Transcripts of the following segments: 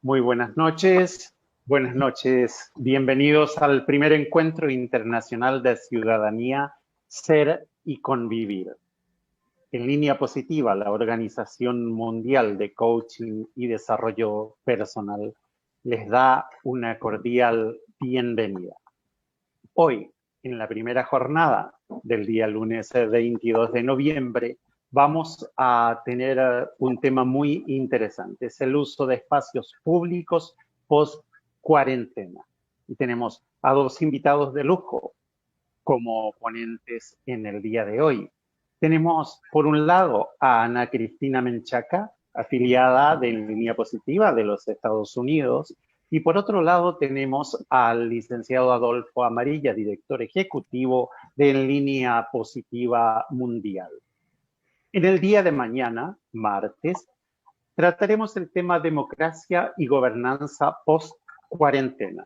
Muy buenas noches, bienvenidos al primer encuentro internacional de ciudadanía, ser y convivir. En Línea Positiva, la Organización Mundial de Coaching y Desarrollo Personal les da una cordial bienvenida. Hoy, en la primera jornada del día lunes 22 de noviembre, vamos a tener un tema muy interesante, es el uso de espacios públicos post-cuarentena. Y tenemos a dos invitados de lujo como ponentes en el día de hoy. Tenemos, por un lado, a Ana Cristina Menchaca, afiliada de Línea Positiva de los Estados Unidos, y por otro lado tenemos al licenciado Adolfo Amarilla, director ejecutivo de Línea Positiva Mundial. En el día de mañana, martes, trataremos el tema democracia y gobernanza post-cuarentena.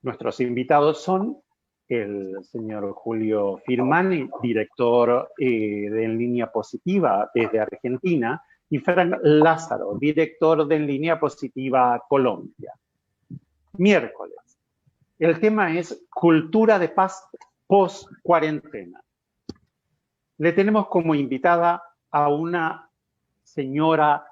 Nuestros invitados son el señor Julio Firmani, director de En Línea Positiva desde Argentina, y Frank Lázaro, director de En Línea Positiva Colombia. Miércoles, el tema es cultura de paz post-cuarentena. Le tenemos como invitada a una señora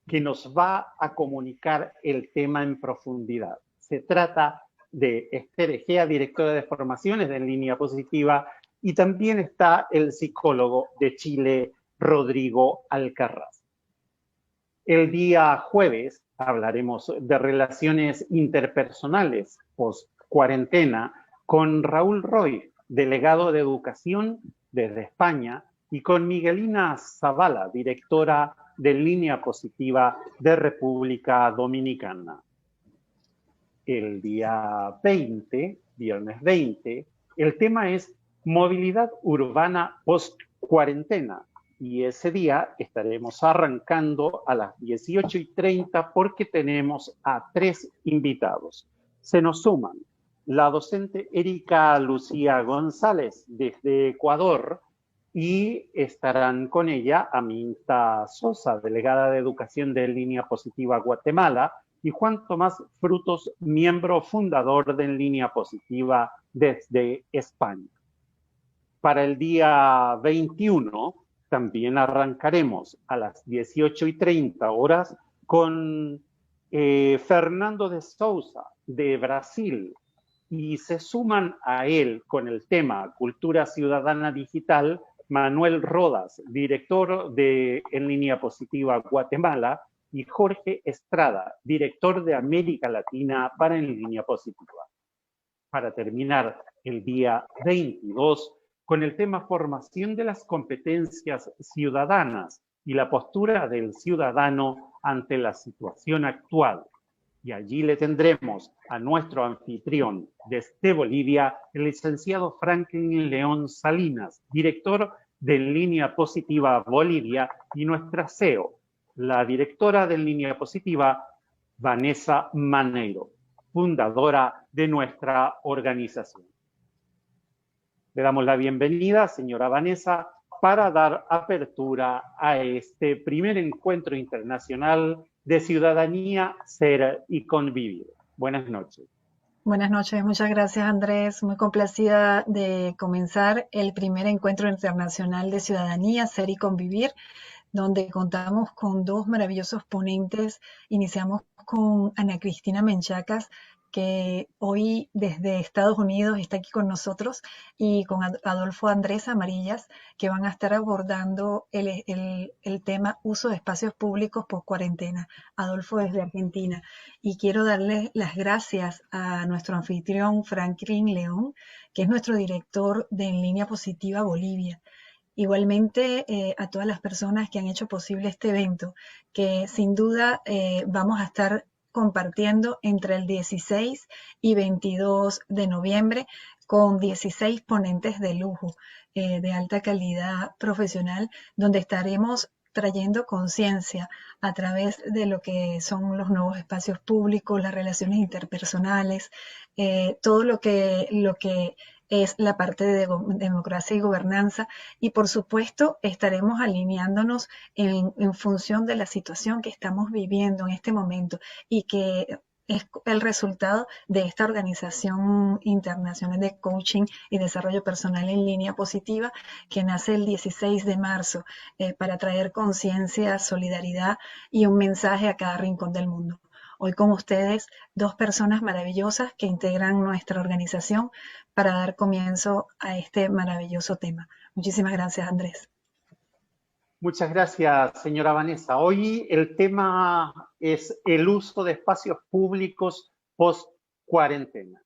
que nos va a comunicar el tema en profundidad. Se trata de Esther Egea, directora de formaciones de En Línea Positiva, y también está el psicólogo de Chile, Rodrigo Alcarraz. El día jueves hablaremos de relaciones interpersonales post-cuarentena con Raúl Roy, delegado de Educación desde España, y con Miguelina Zavala, directora de Línea Positiva de República Dominicana. El día 20, viernes 20, el tema es movilidad urbana post-cuarentena. Y ese día estaremos arrancando a las 18:30 porque tenemos a 3 invitados. Se nos suman la docente Erika Lucía González desde Ecuador y estarán con ella Aminta Sosa, delegada de Educación de Línea Positiva Guatemala, y Juan Tomás Frutos, miembro fundador de En Línea Positiva desde España. Para el día 21 también arrancaremos a las 18:30 horas con Fernando de Souza de Brasil, y se suman a él con el tema Cultura Ciudadana Digital Manuel Rodas, director de En Línea Positiva Guatemala, y Jorge Estrada, director de América Latina para En Línea Positiva. Para terminar el día 22 con el tema formación de las competencias ciudadanas y la postura del ciudadano ante la situación actual. Y allí le tendremos a nuestro anfitrión desde Bolivia, el licenciado Franklin León Salinas, director de En Línea Positiva Bolivia, y nuestra CEO, la directora de En Línea Positiva, Vanessa Maneiro, fundadora de nuestra organización. Le damos la bienvenida, señora Vanessa, para dar apertura a este primer encuentro internacional de ciudadanía, ser y convivir. Buenas noches. Buenas noches, muchas gracias Andrés. Muy complacida de comenzar el primer encuentro internacional de ciudadanía, ser y convivir, donde contamos con dos maravillosos ponentes. Iniciamos con Ana Cristina Menchacas, que hoy desde Estados Unidos está aquí con nosotros, y con Adolfo Andrés Amarillas, que van a estar abordando el tema uso de espacios públicos post cuarentena. Adolfo desde Argentina. Y quiero darle las gracias a nuestro anfitrión Franklin León, que es nuestro director de En Línea Positiva Bolivia. Igualmente a todas las personas que han hecho posible este evento, que sin duda vamos a estar compartiendo entre el 16 y 22 de noviembre con 16 ponentes de lujo, de alta calidad profesional, donde estaremos trayendo conciencia a través de lo que son los nuevos espacios públicos, las relaciones interpersonales, todo lo que es la parte de democracia y gobernanza, y por supuesto estaremos alineándonos en función de la situación que estamos viviendo en este momento y que es el resultado de esta organización internacional de coaching y desarrollo personal en línea positiva que nace el 16 de marzo para traer conciencia, solidaridad y un mensaje a cada rincón del mundo. Hoy con ustedes, dos personas maravillosas que integran nuestra organización para dar comienzo a este maravilloso tema. Muchísimas gracias, Andrés. Muchas gracias, señora Vanessa. Hoy el tema es el uso de espacios públicos post-cuarentena.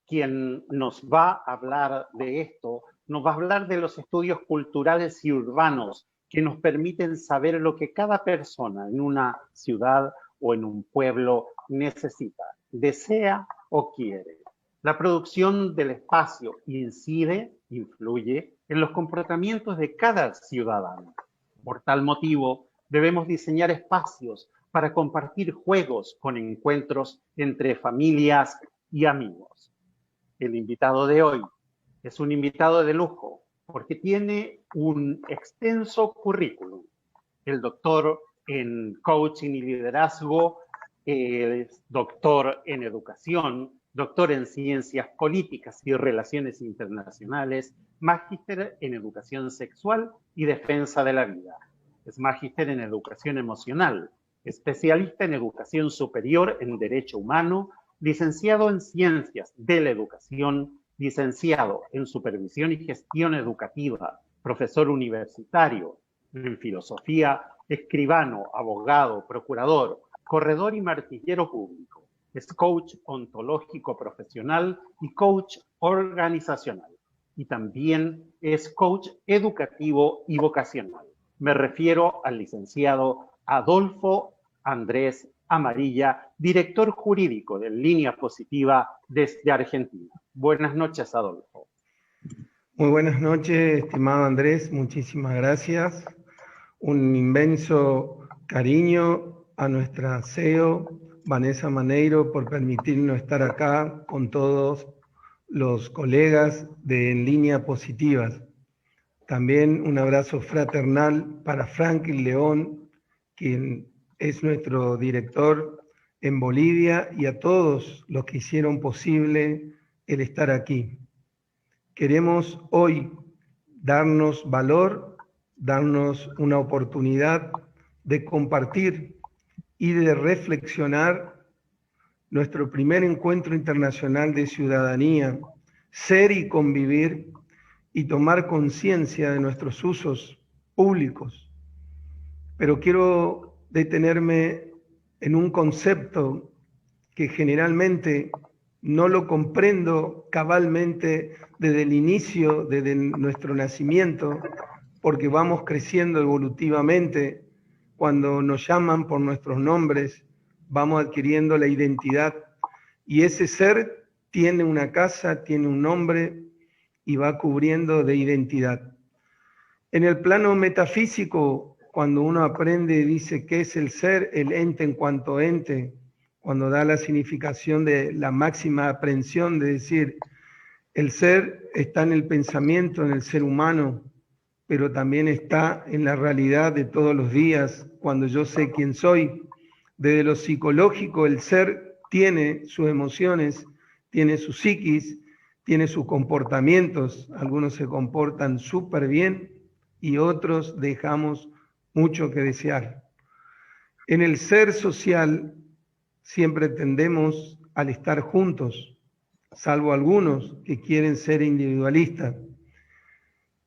Quien nos va a hablar de esto, nos va a hablar de los estudios culturales y urbanos que nos permiten saber lo que cada persona en una ciudad o en un pueblo necesita, desea o quiere. La producción del espacio influye en los comportamientos de cada ciudadano. Por tal motivo, debemos diseñar espacios para compartir juegos con encuentros entre familias y amigos. El invitado de hoy es un invitado de lujo porque tiene un extenso currículum. El doctor en coaching y liderazgo, es doctor en educación, doctor en ciencias políticas y relaciones internacionales, magíster en educación sexual y defensa de la vida. Es magíster en educación emocional, especialista en educación superior en derecho humano, licenciado en ciencias de la educación, licenciado en supervisión y gestión educativa, profesor universitario en filosofía, escribano, abogado, procurador, corredor y martillero público. Es coach ontológico profesional y coach organizacional. Y también es coach educativo y vocacional. Me refiero al licenciado Adolfo Andrés Amarilla, director jurídico de Línea Positiva desde Argentina. Buenas noches, Adolfo. Muy buenas noches, estimado Andrés. Muchísimas gracias. Un inmenso cariño a nuestra CEO, Vanessa Maneiro, por permitirnos estar acá con todos los colegas de En Línea Positivas. También un abrazo fraternal para Franklin León, quien es nuestro director en Bolivia, y a todos los que hicieron posible el estar aquí. Queremos hoy darnos valor, darnos una oportunidad de compartir y de reflexionar nuestro primer encuentro internacional de ciudadanía, ser y convivir, y tomar conciencia de nuestros usos públicos. Pero quiero detenerme en un concepto que generalmente no lo comprendo cabalmente desde el inicio, desde nuestro nacimiento, porque vamos creciendo evolutivamente. Cuando nos llaman por nuestros nombres, vamos adquiriendo la identidad, y ese ser tiene una casa, tiene un nombre y va cubriendo de identidad. En el plano metafísico, cuando uno aprende y dice qué es el ser, el ente en cuanto ente, cuando da la significación de la máxima aprehensión de decir, el ser está en el pensamiento, en el ser humano, pero también está en la realidad de todos los días, cuando yo sé quién soy. Desde lo psicológico, el ser tiene sus emociones, tiene su psiquis, tiene sus comportamientos. Algunos se comportan súper bien y otros dejamos mucho que desear. En el ser social siempre tendemos al estar juntos, salvo algunos que quieren ser individualistas.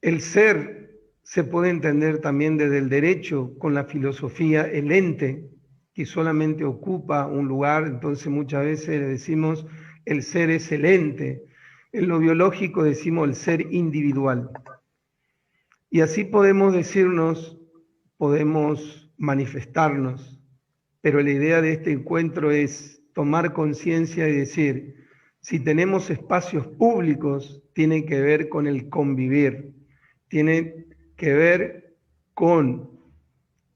El ser se puede entender también desde el derecho con la filosofía, el ente, que solamente ocupa un lugar. Entonces muchas veces decimos el ser es el ente. En lo biológico decimos el ser individual. Y así podemos decirnos, podemos manifestarnos, pero la idea de este encuentro es tomar conciencia y decir, si tenemos espacios públicos, tiene que ver con el convivir, tiene que ver con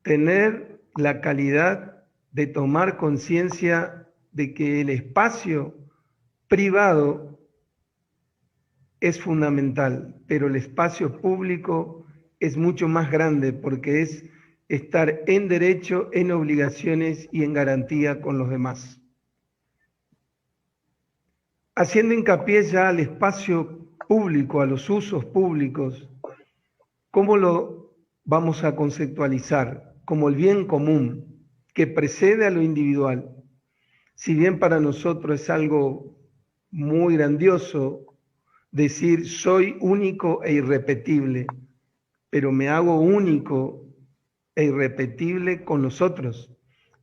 tener la calidad de tomar conciencia de que el espacio privado es fundamental, pero el espacio público es mucho más grande porque es estar en derecho, en obligaciones y en garantía con los demás. Haciendo hincapié ya al espacio público, a los usos públicos, ¿cómo lo vamos a conceptualizar? Como el bien común que precede a lo individual. Si bien para nosotros es algo muy grandioso decir soy único e irrepetible, pero me hago único e irrepetible con los otros.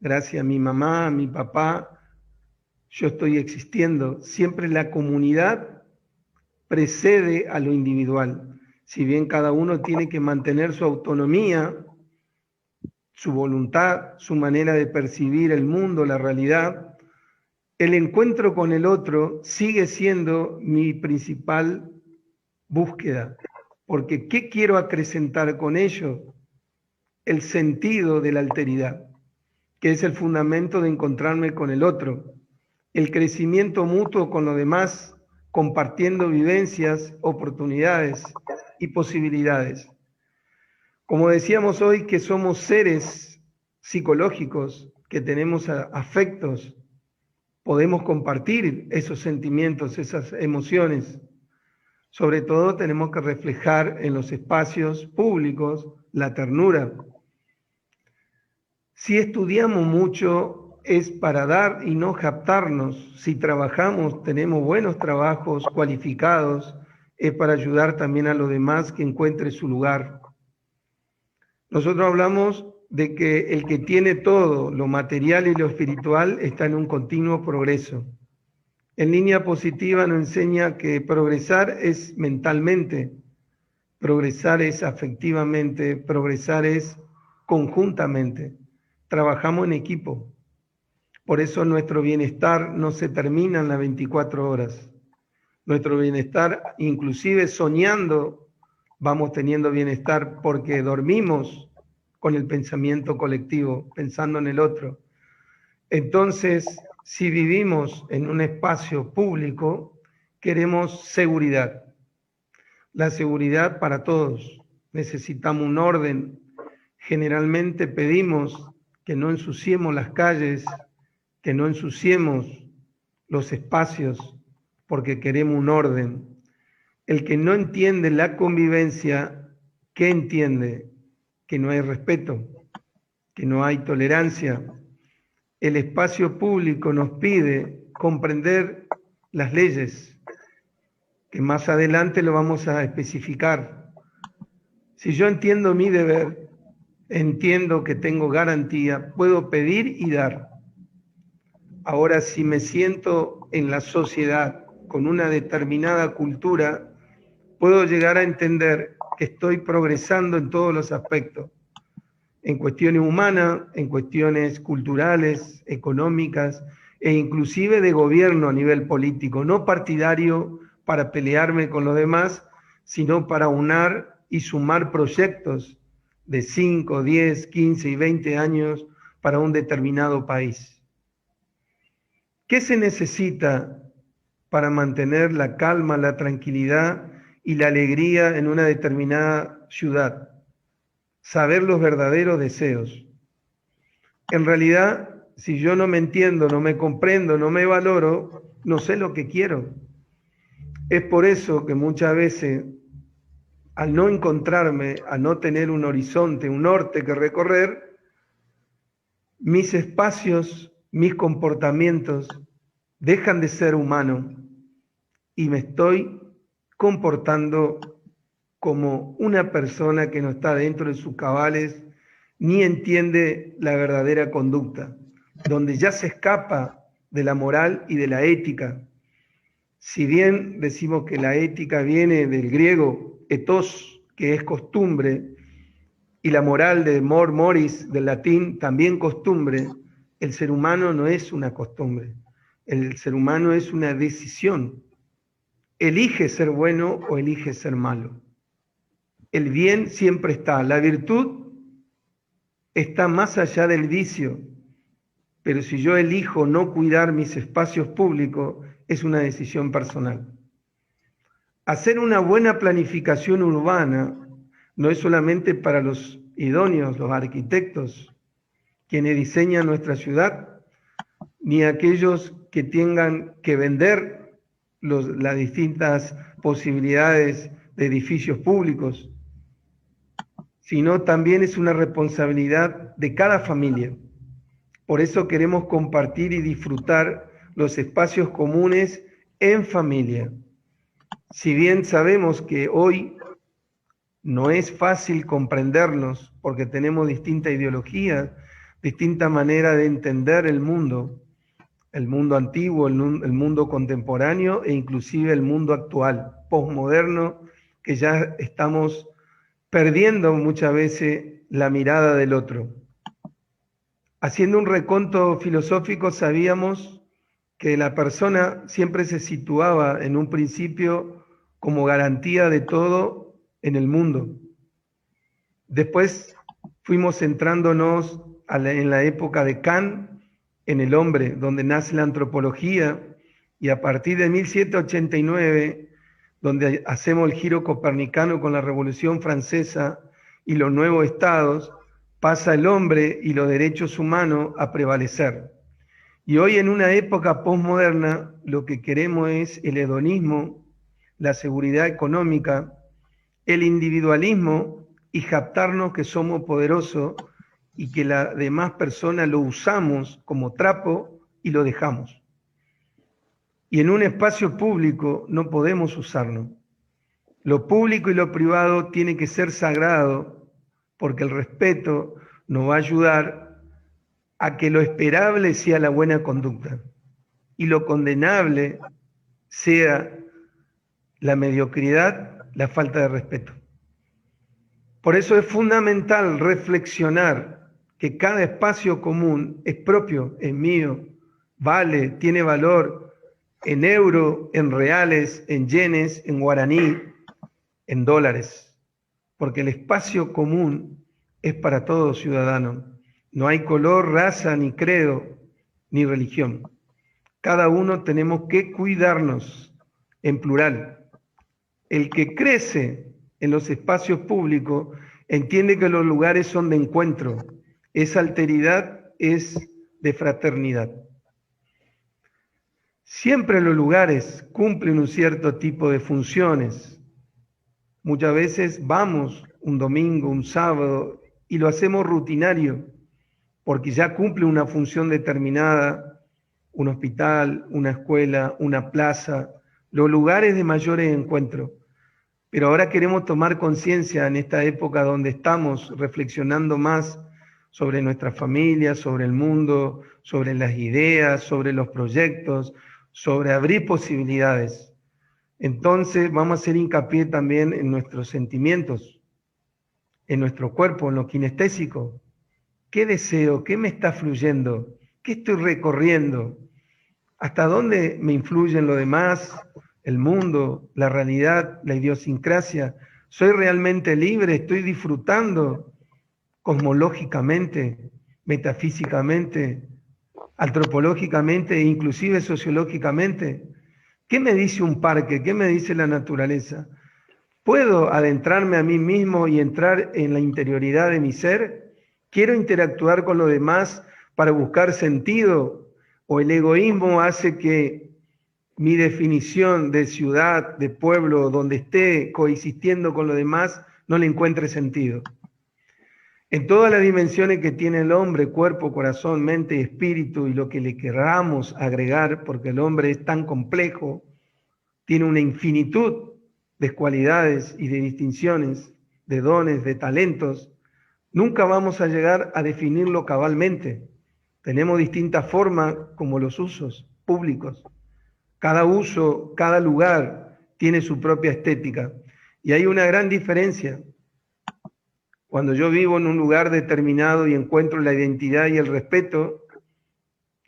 Gracias a mi mamá, a mi papá, yo estoy existiendo. Siempre la comunidad precede a lo individual. Si bien cada uno tiene que mantener su autonomía, su voluntad, su manera de percibir el mundo, la realidad, el encuentro con el otro sigue siendo mi principal búsqueda. Porque ¿qué quiero acrecentar con ello? El sentido de la alteridad, que es el fundamento de encontrarme con el otro. El crecimiento mutuo con los demás, compartiendo vivencias, oportunidades y posibilidades. Como decíamos hoy, que somos seres psicológicos, que tenemos afectos, podemos compartir esos sentimientos, esas emociones. Sobre todo tenemos que reflejar en los espacios públicos la ternura. Si estudiamos mucho es para dar y no jactarnos. Si trabajamos, tenemos buenos trabajos cualificados, es para ayudar también a los demás que encuentre su lugar. Nosotros hablamos de que el que tiene todo, lo material y lo espiritual, está en un continuo progreso. En línea positiva nos enseña que progresar es mentalmente, progresar es afectivamente, progresar es conjuntamente. Trabajamos en equipo. Por eso nuestro bienestar no se termina en las 24 horas. Nuestro bienestar, inclusive soñando, vamos teniendo bienestar porque dormimos con el pensamiento colectivo, pensando en el otro. Entonces, si vivimos en un espacio público, queremos seguridad. La seguridad para todos. Necesitamos un orden. Generalmente pedimos que no ensuciemos las calles, que no ensuciemos los espacios, porque queremos un orden. El que no entiende la convivencia, ¿qué entiende? Que no hay respeto, que no hay tolerancia. El espacio público nos pide comprender las leyes, que más adelante lo vamos a especificar. Si yo entiendo mi deber, entiendo que tengo garantía, puedo pedir y dar. Ahora, si me siento en la sociedad con una determinada cultura, puedo llegar a entender que estoy progresando en todos los aspectos, en cuestiones humanas, en cuestiones culturales, económicas e inclusive de gobierno a nivel político, no partidario para pelearme con los demás, sino para unar y sumar proyectos de 5, 10, 15 y 20 años para un determinado país. ¿Qué se necesita para mantener la calma, la tranquilidad y la alegría en una determinada ciudad? Saber los verdaderos deseos. En realidad, si yo no me entiendo, no me comprendo, no me valoro, no sé lo que quiero. Es por eso que muchas veces, al no encontrarme, al no tener un horizonte, un norte que recorrer, mis espacios, mis comportamientos dejan de ser humanos y me estoy comportando como una persona que no está dentro de sus cabales ni entiende la verdadera conducta, donde ya se escapa de la moral y de la ética. Si bien decimos que la ética viene del griego ethos, que es costumbre, y la moral de mor moris, del latín, también costumbre, el ser humano no es una costumbre, el ser humano es una decisión. Elige ser bueno o elige ser malo. El bien siempre está, la virtud está más allá del vicio, pero si yo elijo no cuidar mis espacios públicos, es una decisión personal. hacer una buena planificación urbana no es solamente para los idóneos, los arquitectos, quienes diseñan nuestra ciudad, ni aquellos que tengan que vender las distintas posibilidades de edificios públicos, sino también es una responsabilidad de cada familia. Por eso queremos compartir y disfrutar los espacios comunes en familia. Si bien sabemos que hoy no es fácil comprendernos porque tenemos distinta ideología, distinta manera de entender el mundo antiguo, el mundo contemporáneo e inclusive el mundo actual, posmoderno, que ya estamos perdiendo muchas veces la mirada del otro. Haciendo un reconto filosófico, sabíamos que la persona siempre se situaba en un principio como garantía de todo en el mundo. Después fuimos centrándonos en la época de Kant, en el hombre, donde nace la antropología, y a partir de 1789, donde hacemos el giro copernicano con la Revolución Francesa y los nuevos estados, pasa el hombre y los derechos humanos a prevalecer. Y hoy en una época posmoderna lo que queremos es el hedonismo, la seguridad económica, el individualismo y jactarnos que somos poderosos y que la demás persona lo usamos como trapo y lo dejamos. Y en un espacio público no podemos usarlo. Lo público y lo privado tiene que ser sagrado porque el respeto nos va a ayudar a que lo esperable sea la buena conducta y lo condenable sea la mediocridad, la falta de respeto. Por eso es fundamental reflexionar que cada espacio común es propio, es mío, vale, tiene valor en euro, en reales, en yenes, en guaraní, en dólares, porque el espacio común es para todos ciudadanos. No hay color, raza, ni credo, ni religión. Cada uno tenemos que cuidarnos en plural. El que crece en los espacios públicos entiende que los lugares son de encuentro. Esa alteridad es de fraternidad. Siempre los lugares cumplen un cierto tipo de funciones. Muchas veces vamos un domingo, un sábado, y lo hacemos rutinario, porque ya cumple una función determinada, un hospital, una escuela, una plaza, los lugares de mayores encuentros. Pero ahora queremos tomar conciencia en esta época donde estamos reflexionando más sobre nuestra familia, sobre el mundo, sobre las ideas, sobre los proyectos, sobre abrir posibilidades. Entonces vamos a hacer hincapié también en nuestros sentimientos, en nuestro cuerpo, en lo kinestésico. ¿Qué deseo? ¿Qué me está fluyendo? ¿Qué estoy recorriendo? ¿Hasta dónde me influyen lo demás? El mundo, la realidad, la idiosincrasia. ¿Soy realmente libre? ¿Estoy disfrutando cosmológicamente, metafísicamente, antropológicamente e inclusive sociológicamente? ¿Qué me dice un parque? ¿Qué me dice la naturaleza? ¿Puedo adentrarme a mí mismo y entrar en la interioridad de mi ser? ¿Quiero interactuar con los demás para buscar sentido? ¿O el egoísmo hace que mi definición de ciudad, de pueblo, donde esté coexistiendo con los demás, no le encuentre sentido? En todas las dimensiones que tiene el hombre, cuerpo, corazón, mente y espíritu, y lo que le queramos agregar, porque el hombre es tan complejo, tiene una infinitud de cualidades y de distinciones, de dones, de talentos, nunca vamos a llegar a definirlo cabalmente. Tenemos distintas formas como los usos públicos. Cada uso, cada lugar tiene su propia estética. Y hay una gran diferencia. Cuando yo vivo en un lugar determinado y encuentro la identidad y el respeto,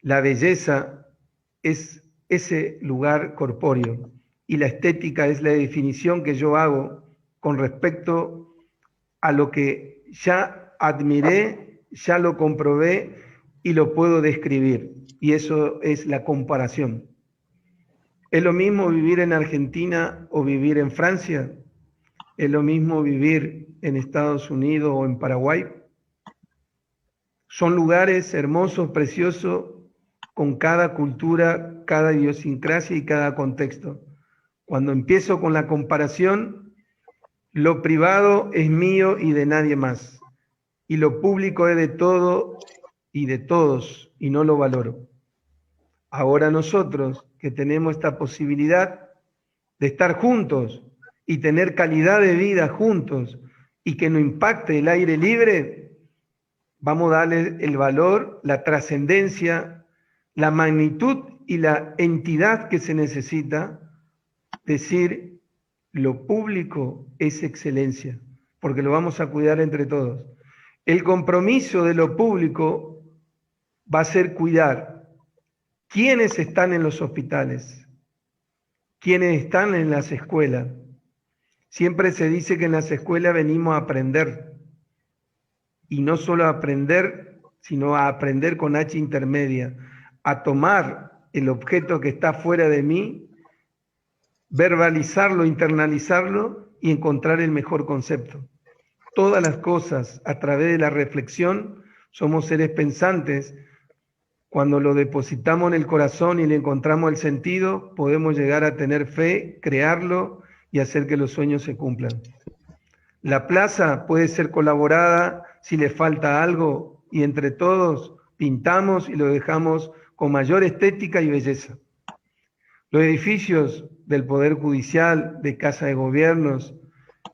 la belleza es ese lugar corpóreo. Y la estética es la definición que yo hago con respecto a lo que ya admiré, ya lo comprobé y lo puedo describir. Y eso es la comparación. ¿Es lo mismo vivir en Argentina o vivir en Francia? ¿Es lo mismo vivir en Estados Unidos o en Paraguay? Son lugares hermosos, preciosos, con cada cultura, cada idiosincrasia y cada contexto. Cuando empiezo con la comparación, lo privado es mío y de nadie más, y lo público es de todo y de todos, y no lo valoro. Ahora nosotros, que tenemos esta posibilidad de estar juntos y tener calidad de vida juntos y que no impacte el aire libre, vamos a darle el valor, la trascendencia, la magnitud y la entidad que se necesita. Decir, lo público es excelencia, porque lo vamos a cuidar entre todos. El compromiso de lo público va a ser cuidar quiénes están en los hospitales, quiénes están en las escuelas. Siempre se dice que en las escuelas venimos a aprender, y no solo a aprender, sino a aprender con H intermedia, a tomar el objeto que está fuera de mí, verbalizarlo, internalizarlo y encontrar el mejor concepto. Todas las cosas a través de la reflexión, somos seres pensantes. Cuando lo depositamos en el corazón y le encontramos el sentido, podemos llegar a tener fe, crearlo y hacer que los sueños se cumplan. La plaza puede ser colaborada si le falta algo y entre todos pintamos y lo dejamos con mayor estética y belleza. Los edificios del Poder Judicial, de Casa de Gobiernos,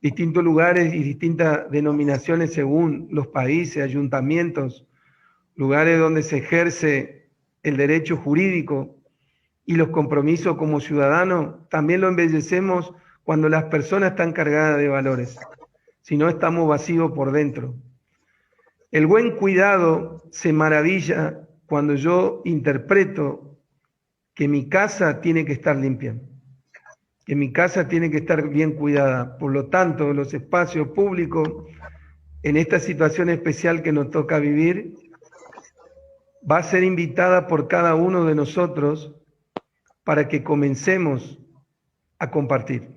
distintos lugares y distintas denominaciones según los países, ayuntamientos, lugares donde se ejerce el derecho jurídico y los compromisos como ciudadanos, también lo embellecemos cuando las personas están cargadas de valores, si no estamos vacíos por dentro. El buen cuidado se maravilla cuando yo interpreto que mi casa tiene que estar limpia, que mi casa tiene que estar bien cuidada. Por lo tanto, los espacios públicos, en esta situación especial que nos toca vivir, va a ser invitada por cada uno de nosotros para que comencemos a compartir.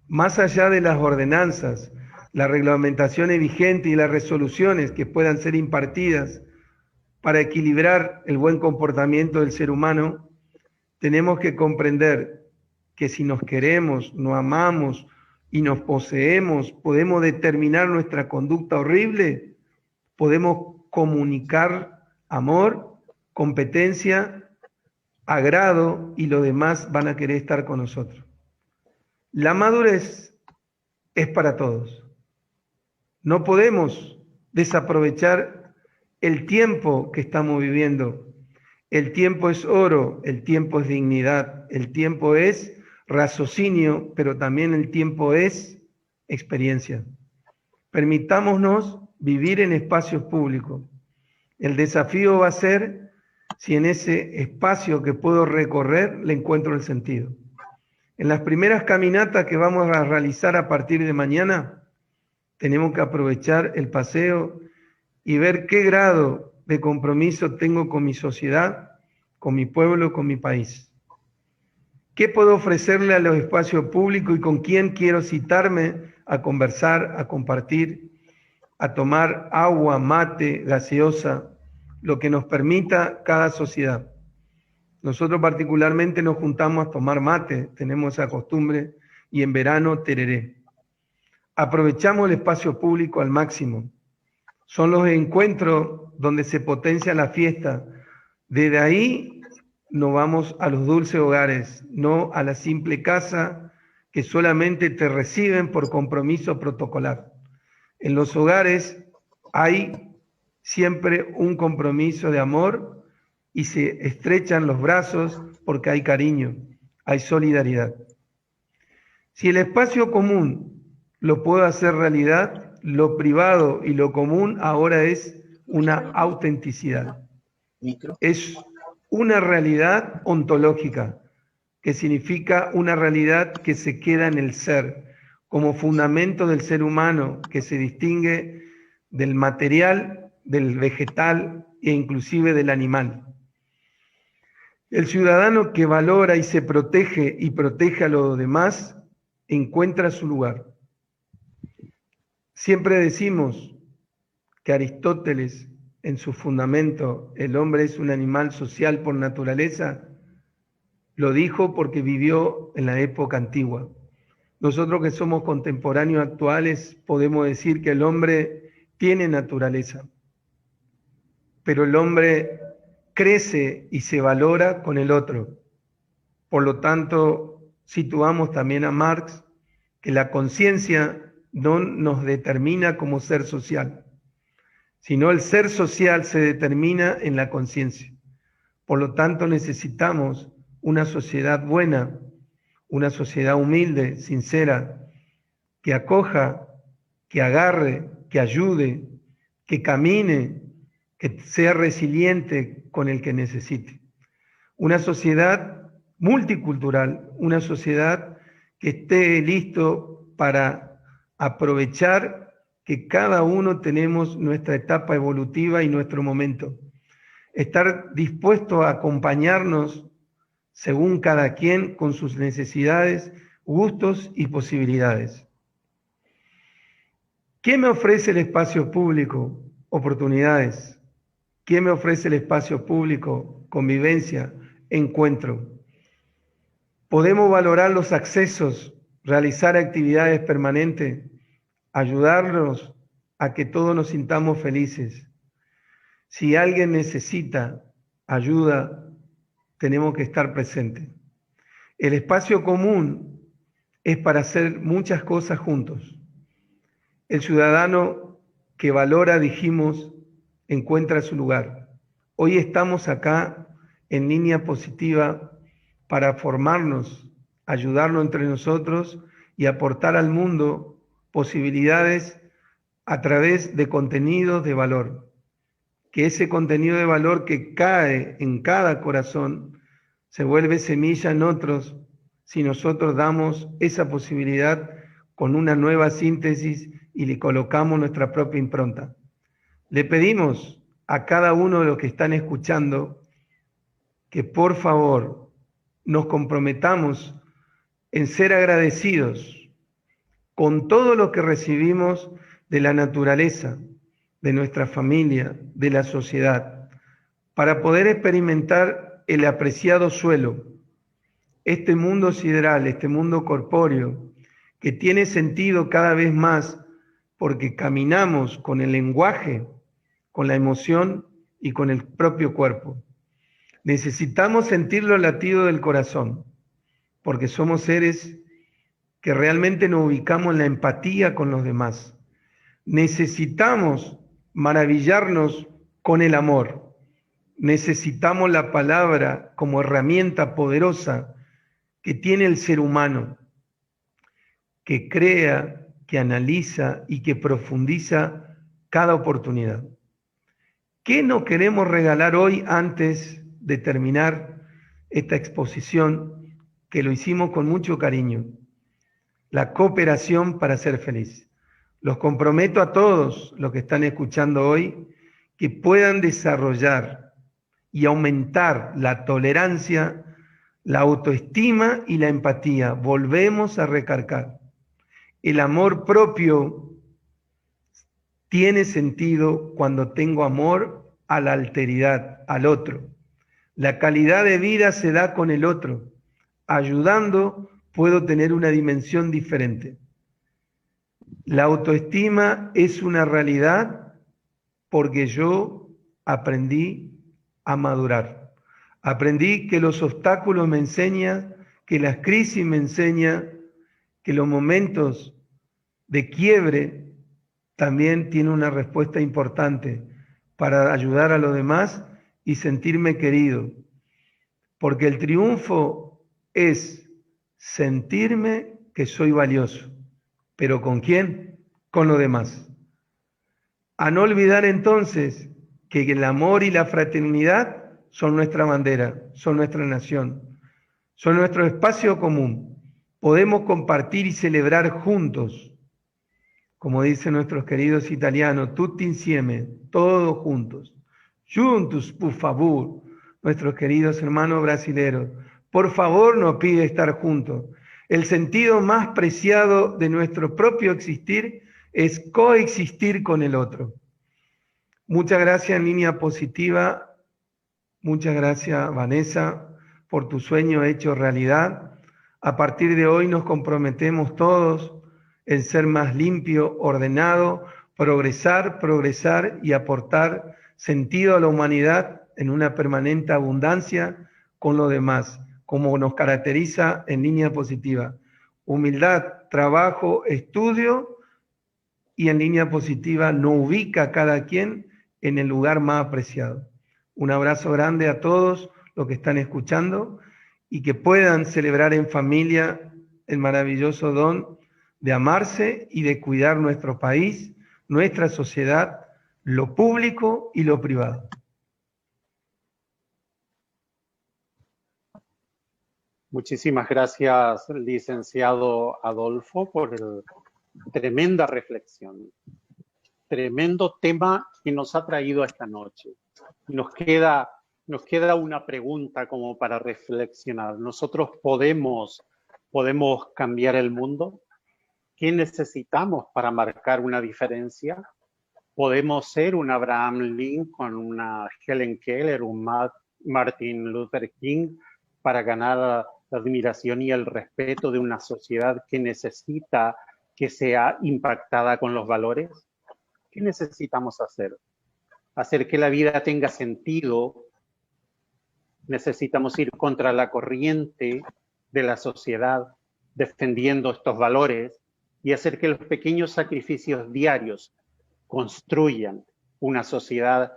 Más allá de las ordenanzas, las reglamentaciones vigentes y las resoluciones que puedan ser impartidas para equilibrar el buen comportamiento del ser humano, tenemos que comprender que si nos queremos, nos amamos y nos poseemos, podemos determinar nuestra conducta horrible, podemos comunicar amor, competencia, agrado y los demás van a querer estar con nosotros. La madurez es para todos. No podemos desaprovechar el tiempo que estamos viviendo. El tiempo es oro, el tiempo es dignidad, el tiempo es raciocinio, pero también el tiempo es experiencia. Permitámonos vivir en espacios públicos. El desafío va a ser si en ese espacio que puedo recorrer le encuentro el sentido. En las primeras caminatas que vamos a realizar a partir de mañana, tenemos que aprovechar el paseo y ver qué grado de compromiso tengo con mi sociedad, con mi pueblo, con mi país. ¿Qué puedo ofrecerle a los espacios públicos y con quién quiero citarme a conversar, a compartir, a tomar agua, mate, gaseosa, lo que nos permita cada sociedad? Nosotros particularmente nos juntamos a tomar mate, tenemos esa costumbre, y en verano tereré. Aprovechamos el espacio público al máximo. Son los encuentros donde se potencia la fiesta. Desde ahí nos vamos a los dulces hogares, no a la simple casa que solamente te reciben por compromiso protocolar. En los hogares hay siempre un compromiso de amor y se estrechan los brazos porque hay cariño, hay solidaridad. Si el espacio común lo puedo hacer realidad, lo privado y lo común ahora es una autenticidad. Es una realidad ontológica, que significa una realidad que se queda en el ser, como fundamento del ser humano, que se distingue del material, del vegetal e inclusive del animal. El ciudadano que valora y se protege y protege a los demás encuentra su lugar. Siempre decimos que Aristóteles, en su fundamento, el hombre es un animal social por naturaleza, lo dijo porque vivió en la época antigua. Nosotros que somos contemporáneos actuales podemos decir que el hombre tiene naturaleza, pero el hombre crece y se valora con el otro. Por lo tanto, situamos también a Marx que la conciencia no nos determina como ser social, sino el ser social se determina en la conciencia. Por lo tanto, necesitamos una sociedad buena, una sociedad humilde, sincera, que acoja, que agarre, que ayude, que camine, que sea resiliente con el que necesite. Una sociedad multicultural, una sociedad que esté listo para aprovechar que cada uno tenemos nuestra etapa evolutiva y nuestro momento. Estar dispuesto a acompañarnos según cada quien con sus necesidades, gustos y posibilidades. ¿Qué me ofrece el espacio público? Oportunidades. ¿Qué me ofrece el espacio público? Convivencia, encuentro. Podemos valorar los accesos, realizar actividades permanentes, ayudarnos a que todos nos sintamos felices. Si alguien necesita ayuda, tenemos que estar presentes. El espacio común es para hacer muchas cosas juntos. El ciudadano que valora, dijimos, encuentra su lugar. Hoy estamos acá en línea positiva para formarnos, ayudarnos entre nosotros y aportar al mundo posibilidades a través de contenidos de valor. Que ese contenido de valor que cae en cada corazón se vuelve semilla en otros si nosotros damos esa posibilidad con una nueva síntesis y le colocamos nuestra propia impronta. Le pedimos a cada uno de los que están escuchando que por favor nos comprometamos en ser agradecidos con todo lo que recibimos de la naturaleza, de nuestra familia, de la sociedad, para poder experimentar el apreciado suelo, este mundo sideral, este mundo corpóreo, que tiene sentido cada vez más porque caminamos con el lenguaje, con la emoción y con el propio cuerpo. Necesitamos sentir los latidos del corazón, porque somos seres que realmente nos ubicamos en la empatía con los demás. Necesitamos maravillarnos con el amor. Necesitamos la palabra como herramienta poderosa que tiene el ser humano, que crea, que analiza y que profundiza cada oportunidad. ¿Qué nos queremos regalar hoy antes de terminar esta exposición que lo hicimos con mucho cariño? La cooperación para ser feliz. Los comprometo a todos los que están escuchando hoy que puedan desarrollar y aumentar la tolerancia, la autoestima y la empatía. Volvemos a recalcar. El amor propio tiene sentido cuando tengo amor a la alteridad, al otro. La calidad de vida se da con el otro. Ayudando puedo tener una dimensión diferente. La autoestima es una realidad porque yo aprendí a madurar. Aprendí que los obstáculos me enseñan, que las crisis me enseñan, que los momentos de quiebre también tienen una respuesta importante para ayudar a los demás y sentirme querido. Porque el triunfo es sentirme que soy valioso. ¿Pero con quién? Con los demás. A no olvidar entonces que el amor y la fraternidad son nuestra bandera, son nuestra nación, son nuestro espacio común. Podemos compartir y celebrar juntos, como dicen nuestros queridos italianos, tutti insieme, todos juntos. Juntos, por favor, nuestros queridos hermanos brasileros. Por favor, nos pide estar juntos. El sentido más preciado de nuestro propio existir es coexistir con el otro. Muchas gracias, Línea Positiva. Muchas gracias, Vanessa, por tu sueño hecho realidad. A partir de hoy nos comprometemos todos en ser más limpio, ordenado, progresar y aportar sentido a la humanidad en una permanente abundancia con lo demás, como nos caracteriza en Línea Positiva. Humildad, trabajo, estudio, y en Línea Positiva no ubica a cada quien en el lugar más apreciado. Un abrazo grande a todos los que están escuchando y que puedan celebrar en familia el maravilloso don de amarse y de cuidar nuestro país, nuestra sociedad, lo público y lo privado. Muchísimas gracias, licenciado Adolfo, por la tremenda reflexión. Tremendo tema que nos ha traído esta noche. Nos queda una pregunta como para reflexionar. ¿Nosotros podemos cambiar el mundo? ¿Qué necesitamos para marcar una diferencia? ¿Podemos ser un Abraham Lincoln, una Helen Keller, un Martin Luther King para ganar la admiración y el respeto de una sociedad que necesita que sea impactada con los valores? ¿Qué necesitamos hacer? Hacer que la vida tenga sentido. Necesitamos ir contra la corriente de la sociedad, defendiendo estos valores y hacer que los pequeños sacrificios diarios construyan una sociedad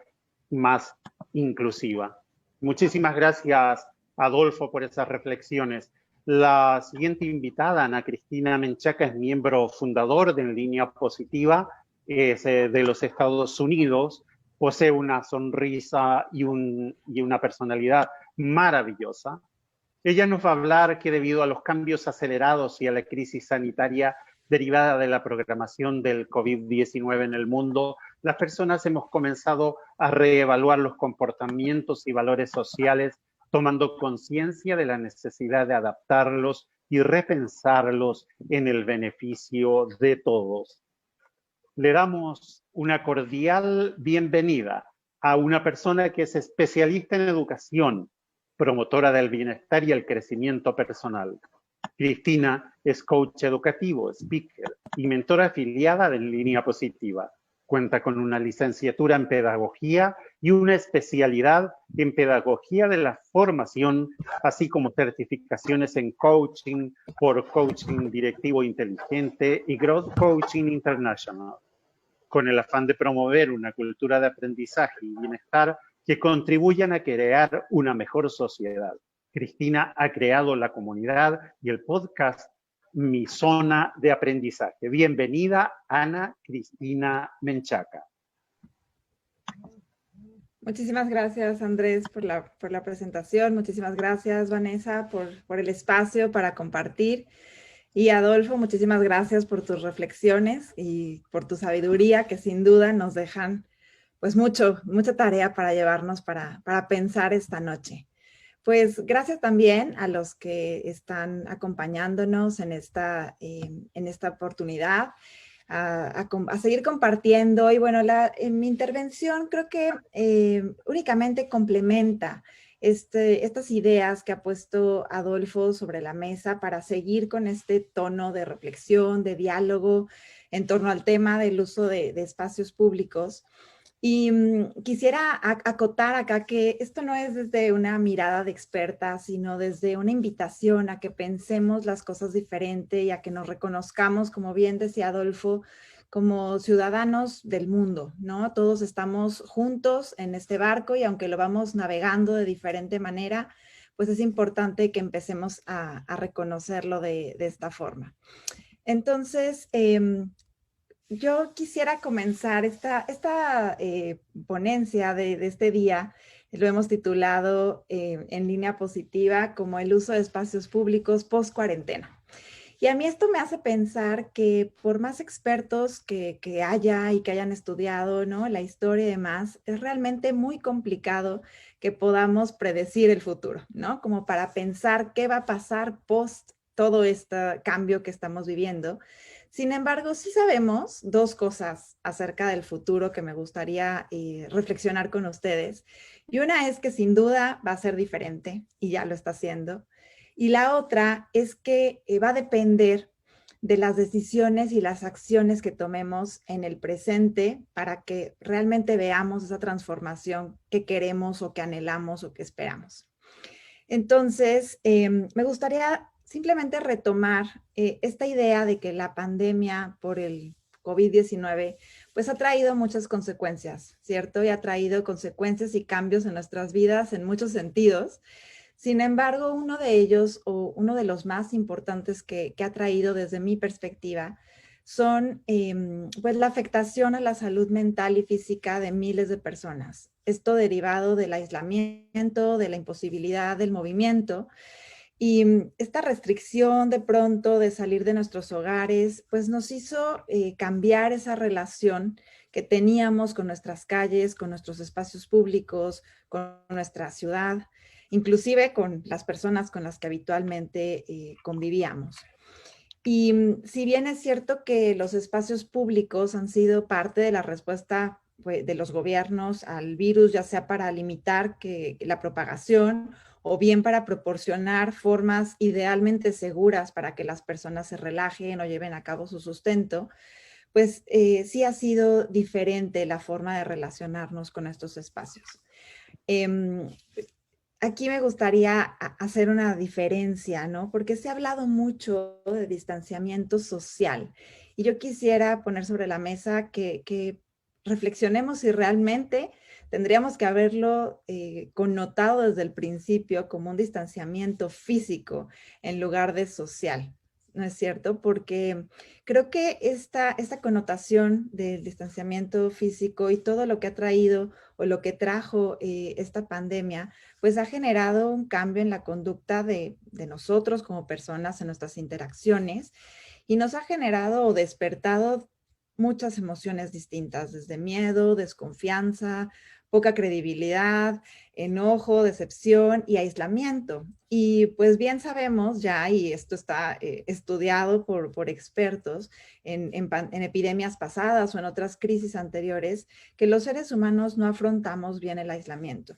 más inclusiva. Muchísimas gracias, Adolfo, por esas reflexiones. La siguiente invitada, Ana Cristina Menchaca, es miembro fundador de Línea Positiva, es de los Estados Unidos, posee una sonrisa y una personalidad maravillosa. Ella nos va a hablar que debido a los cambios acelerados y a la crisis sanitaria derivada de la programación del COVID-19 en el mundo, las personas hemos comenzado a reevaluar los comportamientos y valores sociales, tomando conciencia de la necesidad de adaptarlos y repensarlos en el beneficio de todos. Le damos una cordial bienvenida a una persona que es especialista en educación, promotora del bienestar y el crecimiento personal. Cristina es coach educativo, speaker y mentora afiliada de Línea Positiva. Cuenta con una licenciatura en pedagogía y una especialidad en pedagogía de la formación, así como certificaciones en coaching por Coaching Directivo Inteligente y Growth Coaching International, con el afán de promover una cultura de aprendizaje y bienestar que contribuyan a crear una mejor sociedad. Cristina ha creado la comunidad y el podcast Mi Zona de Aprendizaje. Bienvenida, Ana Cristina Menchaca. Muchísimas gracias, Andrés, por la presentación. Muchísimas gracias, Vanessa, por el espacio para compartir. Y Adolfo, muchísimas gracias por tus reflexiones y por tu sabiduría, que sin duda nos dejan pues mucha tarea para llevarnos para pensar esta noche. Pues gracias también a los que están acompañándonos en esta oportunidad, a seguir compartiendo. Y bueno, en mi intervención creo que únicamente complementa estas ideas que ha puesto Adolfo sobre la mesa para seguir con este tono de reflexión, de diálogo en torno al tema del uso de espacios públicos. Y quisiera acotar acá que esto no es desde una mirada de experta, sino desde una invitación a que pensemos las cosas diferente y a que nos reconozcamos, como bien decía Adolfo, como ciudadanos del mundo, ¿no? Todos estamos juntos en este barco y aunque lo vamos navegando de diferente manera, pues es importante que empecemos a reconocerlo de esta forma. Entonces, yo quisiera comenzar esta ponencia de este día, lo hemos titulado en Línea Positiva como el uso de espacios públicos post-cuarentena. Y a mí esto me hace pensar que por más expertos que haya y que hayan estudiado, ¿no?, la historia y demás, es realmente muy complicado que podamos predecir el futuro, ¿no? Como para pensar qué va a pasar post todo este cambio que estamos viviendo. Sin embargo, sí sabemos dos cosas acerca del futuro que me gustaría reflexionar con ustedes. Y una es que sin duda va a ser diferente y ya lo está haciendo. Y la otra es que va a depender de las decisiones y las acciones que tomemos en el presente para que realmente veamos esa transformación que queremos o que anhelamos o que esperamos. Entonces, me gustaría simplemente retomar esta idea de que la pandemia por el COVID-19 pues ha traído muchas consecuencias, ¿cierto? Y ha traído consecuencias y cambios en nuestras vidas en muchos sentidos. Sin embargo, uno de ellos, o uno de los más importantes que ha traído desde mi perspectiva, son pues la afectación a la salud mental y física de miles de personas. Esto derivado del aislamiento, de la imposibilidad del movimiento y esta restricción de pronto de salir de nuestros hogares, pues nos hizo cambiar esa relación que teníamos con nuestras calles, con nuestros espacios públicos, con nuestra ciudad, inclusive con las personas con las que habitualmente convivíamos. Y si bien es cierto que los espacios públicos han sido parte de la respuesta de los gobiernos al virus, ya sea para limitar la propagación o bien para proporcionar formas idealmente seguras para que las personas se relajen o lleven a cabo su sustento, pues sí ha sido diferente la forma de relacionarnos con estos espacios. Aquí me gustaría hacer una diferencia, ¿no? Porque se ha hablado mucho de distanciamiento social y yo quisiera poner sobre la mesa que reflexionemos si realmente tendríamos que haberlo connotado desde el principio como un distanciamiento físico en lugar de social, ¿no es cierto? Porque creo que esta connotación del distanciamiento físico y todo lo que ha traído o lo que trajo esta pandemia, pues ha generado un cambio en la conducta de nosotros como personas, en nuestras interacciones, y nos ha generado o despertado muchas emociones distintas, desde miedo, desconfianza, poca credibilidad, enojo, decepción y aislamiento. Y pues bien sabemos ya, y esto está estudiado por expertos en epidemias pasadas o en otras crisis anteriores, que los seres humanos no afrontamos bien el aislamiento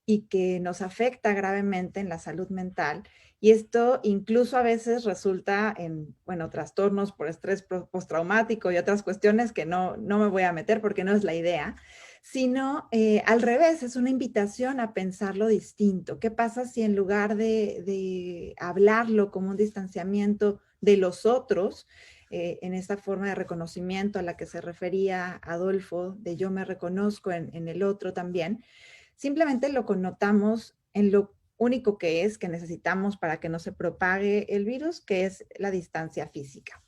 y que nos afecta gravemente en la salud mental. Y esto incluso a veces resulta en, bueno, trastornos por estrés postraumático y otras cuestiones que no me voy a meter porque no es la idea, sino al revés, es una invitación a pensarlo distinto. ¿Qué pasa si en lugar de hablarlo como un distanciamiento de los otros, en esta forma de reconocimiento a la que se refería Adolfo, de yo me reconozco en el otro también, simplemente lo connotamos en lo único que necesitamos para que no se propague el virus, que es la distancia física?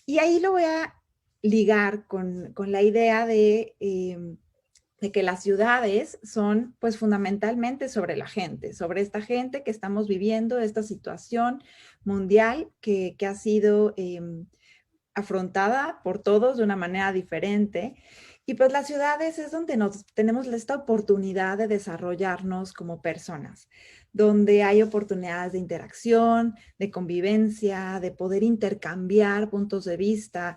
Y ahí lo voy a ligar con la idea de que las ciudades son pues fundamentalmente sobre la gente, sobre esta gente que estamos viviendo, esta situación mundial que ha sido afrontada por todos de una manera diferente. Y pues las ciudades es donde tenemos esta oportunidad de desarrollarnos como personas, donde hay oportunidades de interacción, de convivencia, de poder intercambiar puntos de vista,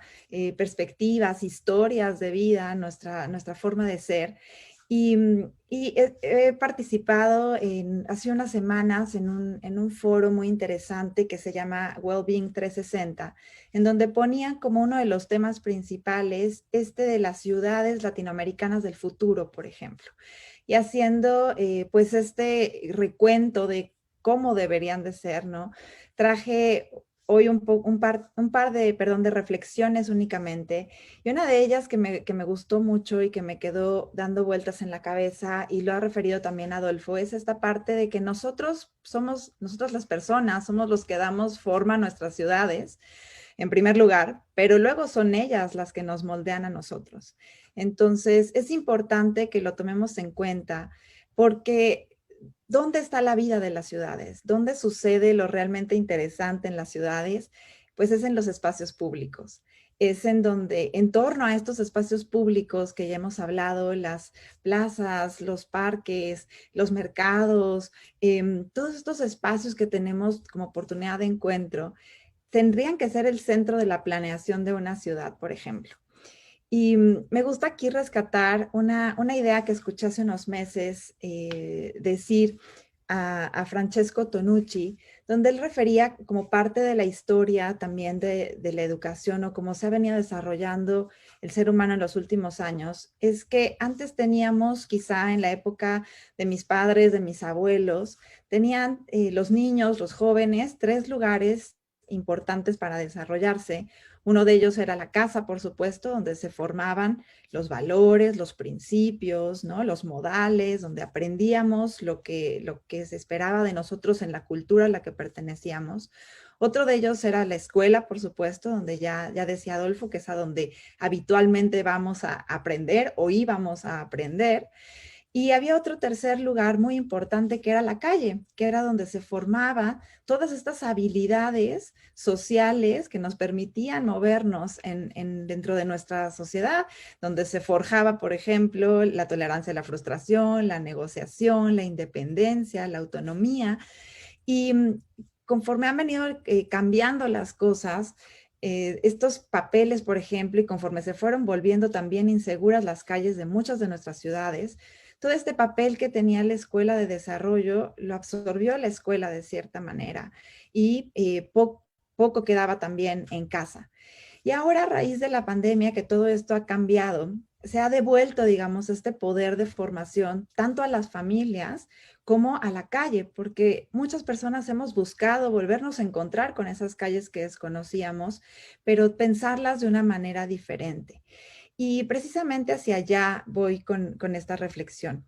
perspectivas, historias de vida, nuestra forma de ser. Y he participado hace unas semanas en un foro muy interesante que se llama Wellbeing 360, en donde ponían como uno de los temas principales de las ciudades latinoamericanas del futuro, por ejemplo, y haciendo pues este recuento de cómo deberían de ser, ¿no? Traje hoy un par de reflexiones únicamente, y una de ellas que me gustó mucho y que me quedó dando vueltas en la cabeza, y lo ha referido también Adolfo, es esta parte de que nosotros las personas, somos los que damos forma a nuestras ciudades, en primer lugar, pero luego son ellas las que nos moldean a nosotros. Entonces, es importante que lo tomemos en cuenta, porque ¿dónde está la vida de las ciudades? ¿Dónde sucede lo realmente interesante en las ciudades? pues es en los espacios públicos. Es en donde, en torno a estos espacios públicos que ya hemos hablado, las plazas, los parques, los mercados, todos estos espacios que tenemos como oportunidad de encuentro, tendrían que ser el centro de la planeación de una ciudad, por ejemplo. Y me gusta aquí rescatar una idea que escuché hace unos meses decir a Francesco Tonucci, donde él refería como parte de la historia también de la educación o cómo se ha venido desarrollando el ser humano en los últimos años, es que antes teníamos, quizá en la época de mis padres, de mis abuelos, tenían los niños, los jóvenes, 3 lugares importantes para desarrollarse. Uno de ellos era la casa, por supuesto, donde se formaban los valores, los principios, ¿no? Los modales, donde aprendíamos lo que se esperaba de nosotros en la cultura a la que pertenecíamos. Otro de ellos era la escuela, por supuesto, donde ya decía Adolfo, que es a donde habitualmente vamos a aprender o íbamos a aprender. Y había otro tercer lugar muy importante que era la calle, que era donde se formaban todas estas habilidades sociales que nos permitían movernos dentro de nuestra sociedad, donde se forjaba, por ejemplo, la tolerancia a la frustración, la negociación, la independencia, la autonomía. Y conforme han venido cambiando las cosas, estos papeles, por ejemplo, y conforme se fueron volviendo también inseguras las calles de muchas de nuestras ciudades, todo este papel que tenía la escuela de desarrollo lo absorbió la escuela de cierta manera y poco quedaba también en casa. Y ahora a raíz de la pandemia que todo esto ha cambiado, se ha devuelto, digamos, este poder de formación tanto a las familias como a la calle, porque muchas personas hemos buscado volvernos a encontrar con esas calles que desconocíamos, pero pensarlas de una manera diferente. Y precisamente hacia allá voy con esta reflexión.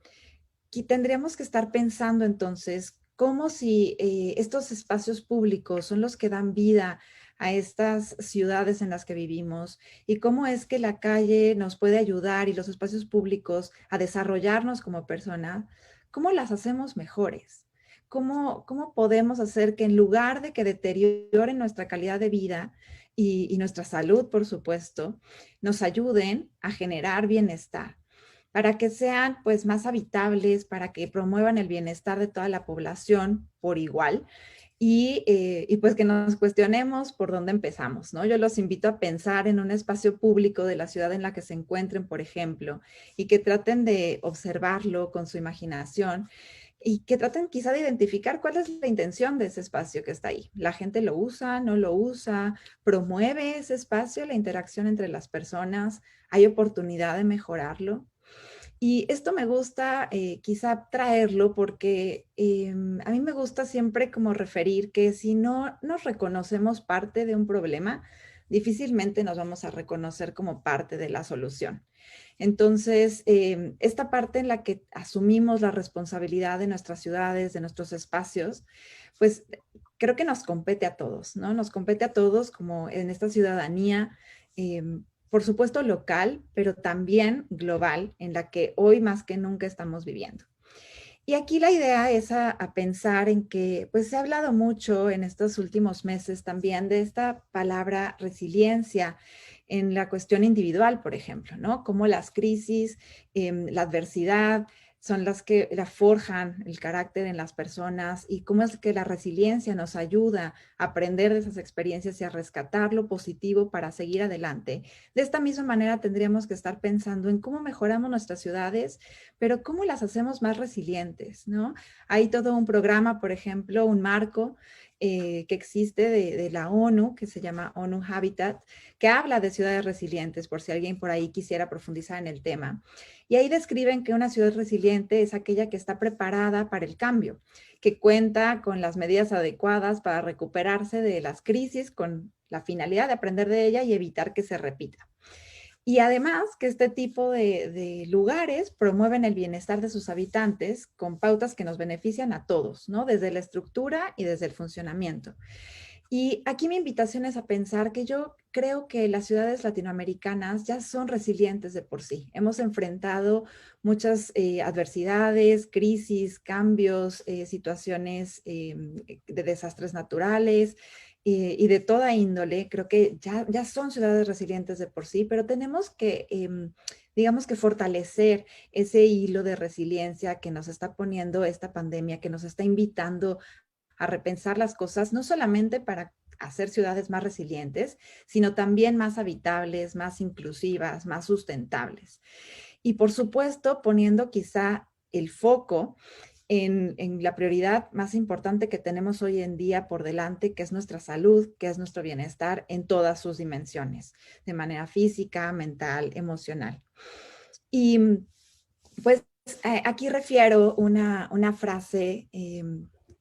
Aquí tendríamos que estar pensando entonces cómo si estos espacios públicos son los que dan vida a estas ciudades en las que vivimos y cómo es que la calle nos puede ayudar y los espacios públicos a desarrollarnos como personas, cómo las hacemos mejores. ¿Cómo podemos hacer que en lugar de que deterioren nuestra calidad de vida y nuestra salud, por supuesto, nos ayuden a generar bienestar, para que sean pues más habitables, para que promuevan el bienestar de toda la población por igual y pues que nos cuestionemos por dónde empezamos, ¿no? Yo los invito a pensar en un espacio público de la ciudad en la que se encuentren, por ejemplo, y que traten de observarlo con su imaginación y que traten quizá de identificar cuál es la intención de ese espacio que está ahí. ¿La gente lo usa, no lo usa? ¿Promueve ese espacio, la interacción entre las personas? ¿Hay oportunidad de mejorarlo? Y esto me gusta quizá traerlo porque a mí me gusta siempre como referir que si no nos reconocemos parte de un problema, difícilmente nos vamos a reconocer como parte de la solución. Entonces, esta parte en la que asumimos la responsabilidad de nuestras ciudades, de nuestros espacios, pues creo que nos compete a todos, ¿no? Nos compete a todos como en esta ciudadanía, por supuesto local, pero también global, en la que hoy más que nunca estamos viviendo. Y aquí la idea es a pensar en que, pues se ha hablado mucho en estos últimos meses también de esta palabra resiliencia en la cuestión individual, por ejemplo, ¿no? Cómo las crisis, la adversidad son las que la forjan el carácter en las personas y cómo es que la resiliencia nos ayuda a aprender de esas experiencias y a rescatar lo positivo para seguir adelante. De esta misma manera tendríamos que estar pensando en cómo mejoramos nuestras ciudades, pero cómo las hacemos más resilientes, ¿no? Hay todo un programa, por ejemplo, un marco que existe de la ONU, que se llama ONU Habitat, que habla de ciudades resilientes, por si alguien por ahí quisiera profundizar en el tema. Y ahí describen que una ciudad resiliente es aquella que está preparada para el cambio, que cuenta con las medidas adecuadas para recuperarse de las crisis con la finalidad de aprender de ella y evitar que se repita. Y además que este tipo de lugares promueven el bienestar de sus habitantes con pautas que nos benefician a todos, ¿no? Desde la estructura y desde el funcionamiento. Y aquí mi invitación es a pensar que yo creo que las ciudades latinoamericanas ya son resilientes de por sí. Hemos enfrentado muchas adversidades, crisis, cambios, situaciones de desastres naturales, y de toda índole, creo que ya son ciudades resilientes de por sí, pero tenemos que, digamos que fortalecer ese hilo de resiliencia que nos está poniendo esta pandemia, que nos está invitando a repensar las cosas, no solamente para hacer ciudades más resilientes, sino también más habitables, más inclusivas, más sustentables. Y por supuesto, poniendo quizá el foco en la prioridad más importante que tenemos hoy en día por delante, que es nuestra salud, que es nuestro bienestar en todas sus dimensiones, de manera física, mental, emocional. Y pues aquí refiero una frase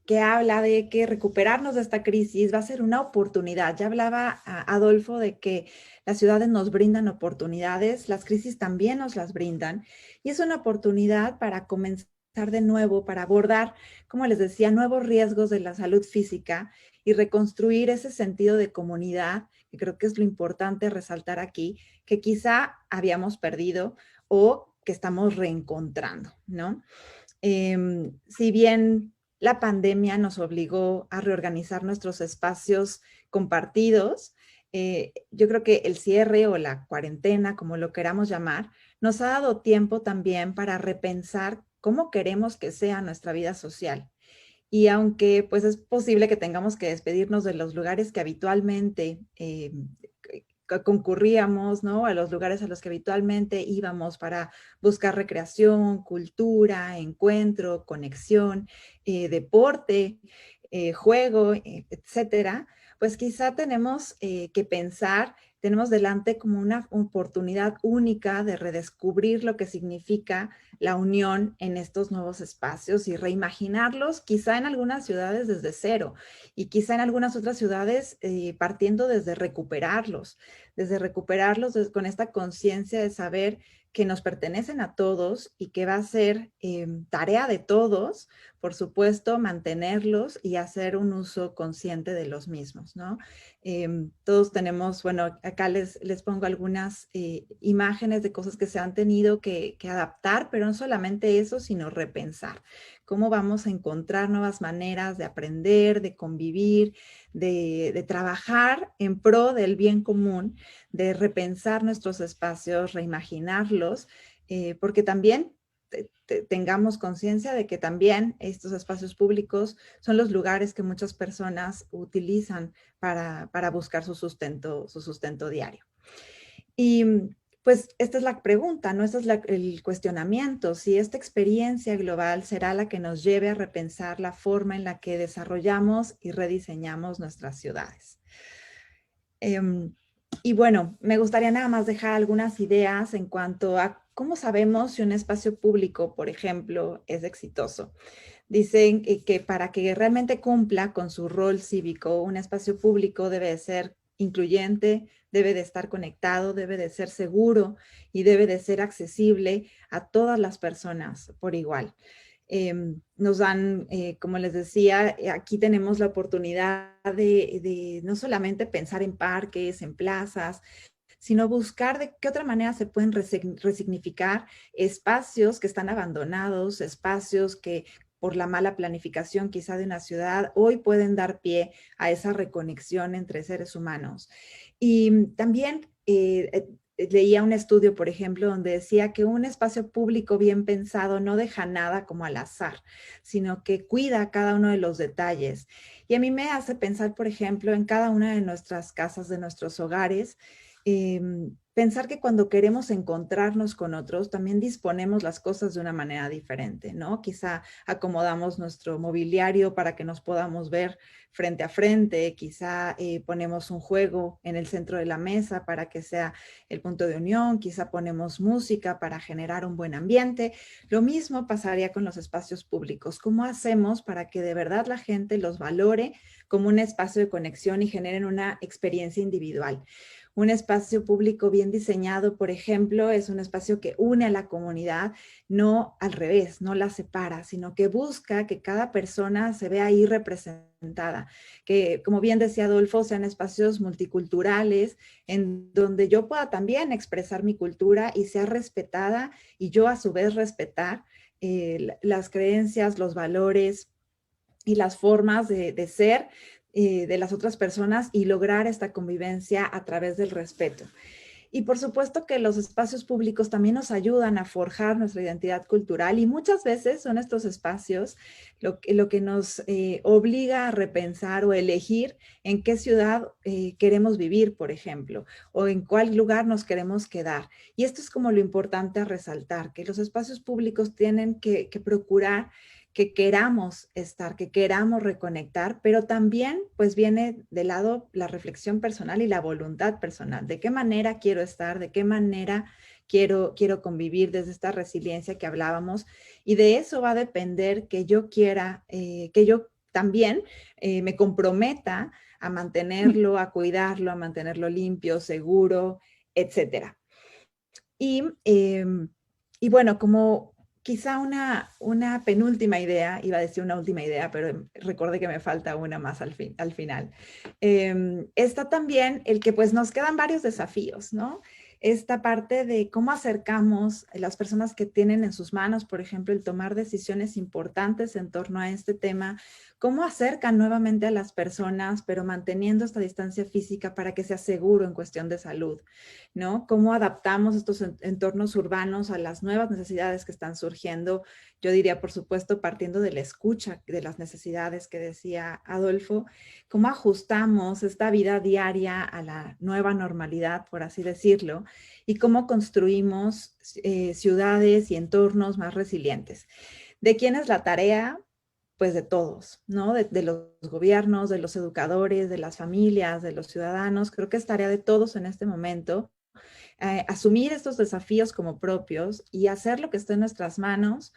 que habla de que recuperarnos de esta crisis va a ser una oportunidad. Ya hablaba Adolfo de que las ciudades nos brindan oportunidades, las crisis también nos las brindan, y es una oportunidad para comenzar de nuevo, para abordar, como les decía, nuevos riesgos de la salud física y reconstruir ese sentido de comunidad, que creo que es lo importante resaltar aquí, que quizá habíamos perdido o que estamos reencontrando, ¿no? Si bien la pandemia nos obligó a reorganizar nuestros espacios compartidos, yo creo que el cierre o la cuarentena, como lo queramos llamar, nos ha dado tiempo también para repensar cómo queremos que sea nuestra vida social. Y aunque pues es posible que tengamos que despedirnos de los lugares que habitualmente concurríamos, ¿no? A los lugares a los que habitualmente íbamos para buscar recreación, cultura, encuentro, conexión, deporte, juego, etcétera, pues quizá tenemos que pensar, tenemos delante como una oportunidad única de redescubrir lo que significa la unión en estos nuevos espacios y reimaginarlos quizá en algunas ciudades desde cero y quizá en algunas otras ciudades partiendo desde recuperarlos con esta conciencia de saber que nos pertenecen a todos y que va a ser tarea de todos, por supuesto, mantenerlos y hacer un uso consciente de los mismos, ¿no? Todos tenemos, bueno, acá les pongo algunas imágenes de cosas que se han tenido que adaptar, pero no solamente eso, sino repensar. ¿Cómo vamos a encontrar nuevas maneras de aprender, de convivir, de trabajar en pro del bien común, de repensar nuestros espacios, reimaginarlos, porque también tengamos conciencia de que también estos espacios públicos son los lugares que muchas personas utilizan para buscar su sustento diario. Y pues esta es la pregunta, ¿no? Este es el cuestionamiento, si esta experiencia global será la que nos lleve a repensar la forma en la que desarrollamos y rediseñamos nuestras ciudades. Y bueno, me gustaría nada más dejar algunas ideas en cuanto a cómo sabemos si un espacio público, por ejemplo, es exitoso. Dicen que para que realmente cumpla con su rol cívico, un espacio público debe de ser incluyente, debe de estar conectado, debe de ser seguro y debe de ser accesible a todas las personas por igual. Nos dan, como les decía, aquí tenemos la oportunidad de no solamente pensar en parques, en plazas, sino buscar de qué otra manera se pueden resignificar espacios que están abandonados, espacios que por la mala planificación quizá de una ciudad, hoy pueden dar pie a esa reconexión entre seres humanos. Y también leía un estudio, por ejemplo, donde decía que un espacio público bien pensado no deja nada como al azar, sino que cuida cada uno de los detalles. Y a mí me hace pensar, por ejemplo, en cada una de nuestras casas, de nuestros hogares, pensar que cuando queremos encontrarnos con otros, también disponemos las cosas de una manera diferente, ¿no? Quizá acomodamos nuestro mobiliario para que nos podamos ver frente a frente, quizá ponemos un juego en el centro de la mesa para que sea el punto de unión, quizá ponemos música para generar un buen ambiente. Lo mismo pasaría con los espacios públicos. ¿Cómo hacemos para que de verdad la gente los valore como un espacio de conexión y generen una experiencia individual? Un espacio público bien diseñado, por ejemplo, es un espacio que une a la comunidad, no al revés, no la separa, sino que busca que cada persona se vea ahí representada. Que, como bien decía Adolfo, sean espacios multiculturales en donde yo pueda también expresar mi cultura y sea respetada y yo a su vez respetar las creencias, los valores y las formas de ser de las otras personas y lograr esta convivencia a través del respeto. Y por supuesto que los espacios públicos también nos ayudan a forjar nuestra identidad cultural y muchas veces son estos espacios lo que nos obliga a repensar o elegir en qué ciudad queremos vivir, por ejemplo, o en cuál lugar nos queremos quedar. Y esto es como lo importante a resaltar, que los espacios públicos tienen que procurar que queramos estar, que queramos reconectar, pero también pues viene de lado la reflexión personal y la voluntad personal. ¿De qué manera quiero estar? ¿De qué manera quiero convivir desde esta resiliencia que hablábamos? Y de eso va a depender que yo quiera, que yo también me comprometa a mantenerlo, a cuidarlo, a mantenerlo limpio, seguro, etcétera. Y, y bueno, como quizá una penúltima idea, iba a decir una última idea, pero recordé que me falta una más al final. Está también el que pues nos quedan varios desafíos, ¿no? Esta parte de cómo acercamos a las personas que tienen en sus manos, por ejemplo, el tomar decisiones importantes en torno a este tema, cómo acercan nuevamente a las personas, pero manteniendo esta distancia física para que sea seguro en cuestión de salud, ¿no? Cómo adaptamos estos entornos urbanos a las nuevas necesidades que están surgiendo. Yo diría, por supuesto, partiendo de la escucha de las necesidades que decía Adolfo, cómo ajustamos esta vida diaria a la nueva normalidad, por así decirlo, y cómo construimos ciudades y entornos más resilientes. ¿De quién es la tarea? Pues de todos, ¿no? De los gobiernos, de los educadores, de las familias, de los ciudadanos. Creo que es tarea de todos en este momento asumir estos desafíos como propios y hacer lo que esté en nuestras manos,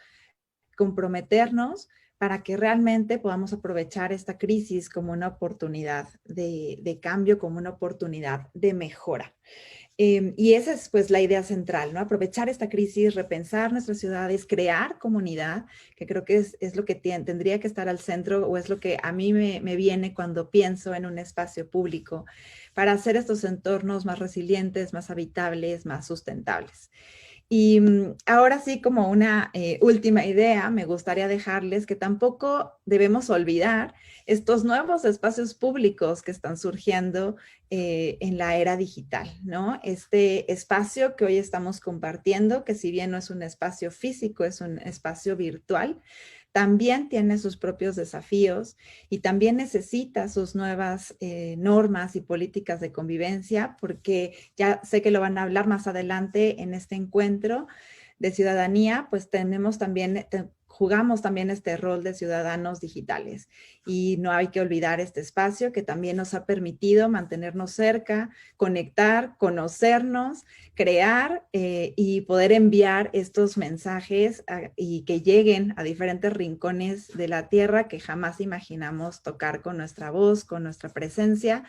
comprometernos para que realmente podamos aprovechar esta crisis como una oportunidad de cambio, como una oportunidad de mejora. Y esa es pues la idea central, ¿no? Aprovechar esta crisis, repensar nuestras ciudades, crear comunidad, que creo que es lo que tendría que estar al centro o es lo que a mí me viene cuando pienso en un espacio público para hacer estos entornos más resilientes, más habitables, más sustentables. Y ahora sí, como una última idea, me gustaría dejarles que tampoco debemos olvidar estos nuevos espacios públicos que están surgiendo en la era digital, ¿no? Este espacio que hoy estamos compartiendo, que si bien no es un espacio físico, es un espacio virtual, también tiene sus propios desafíos y también necesita sus nuevas normas y políticas de convivencia, porque ya sé que lo van a hablar más adelante en este encuentro de ciudadanía, pues tenemos también, jugamos también este rol de ciudadanos digitales y no hay que olvidar este espacio que también nos ha permitido mantenernos cerca, conectar, conocernos, crear y poder enviar estos mensajes y que lleguen a diferentes rincones de la tierra que jamás imaginamos tocar con nuestra voz, con nuestra presencia,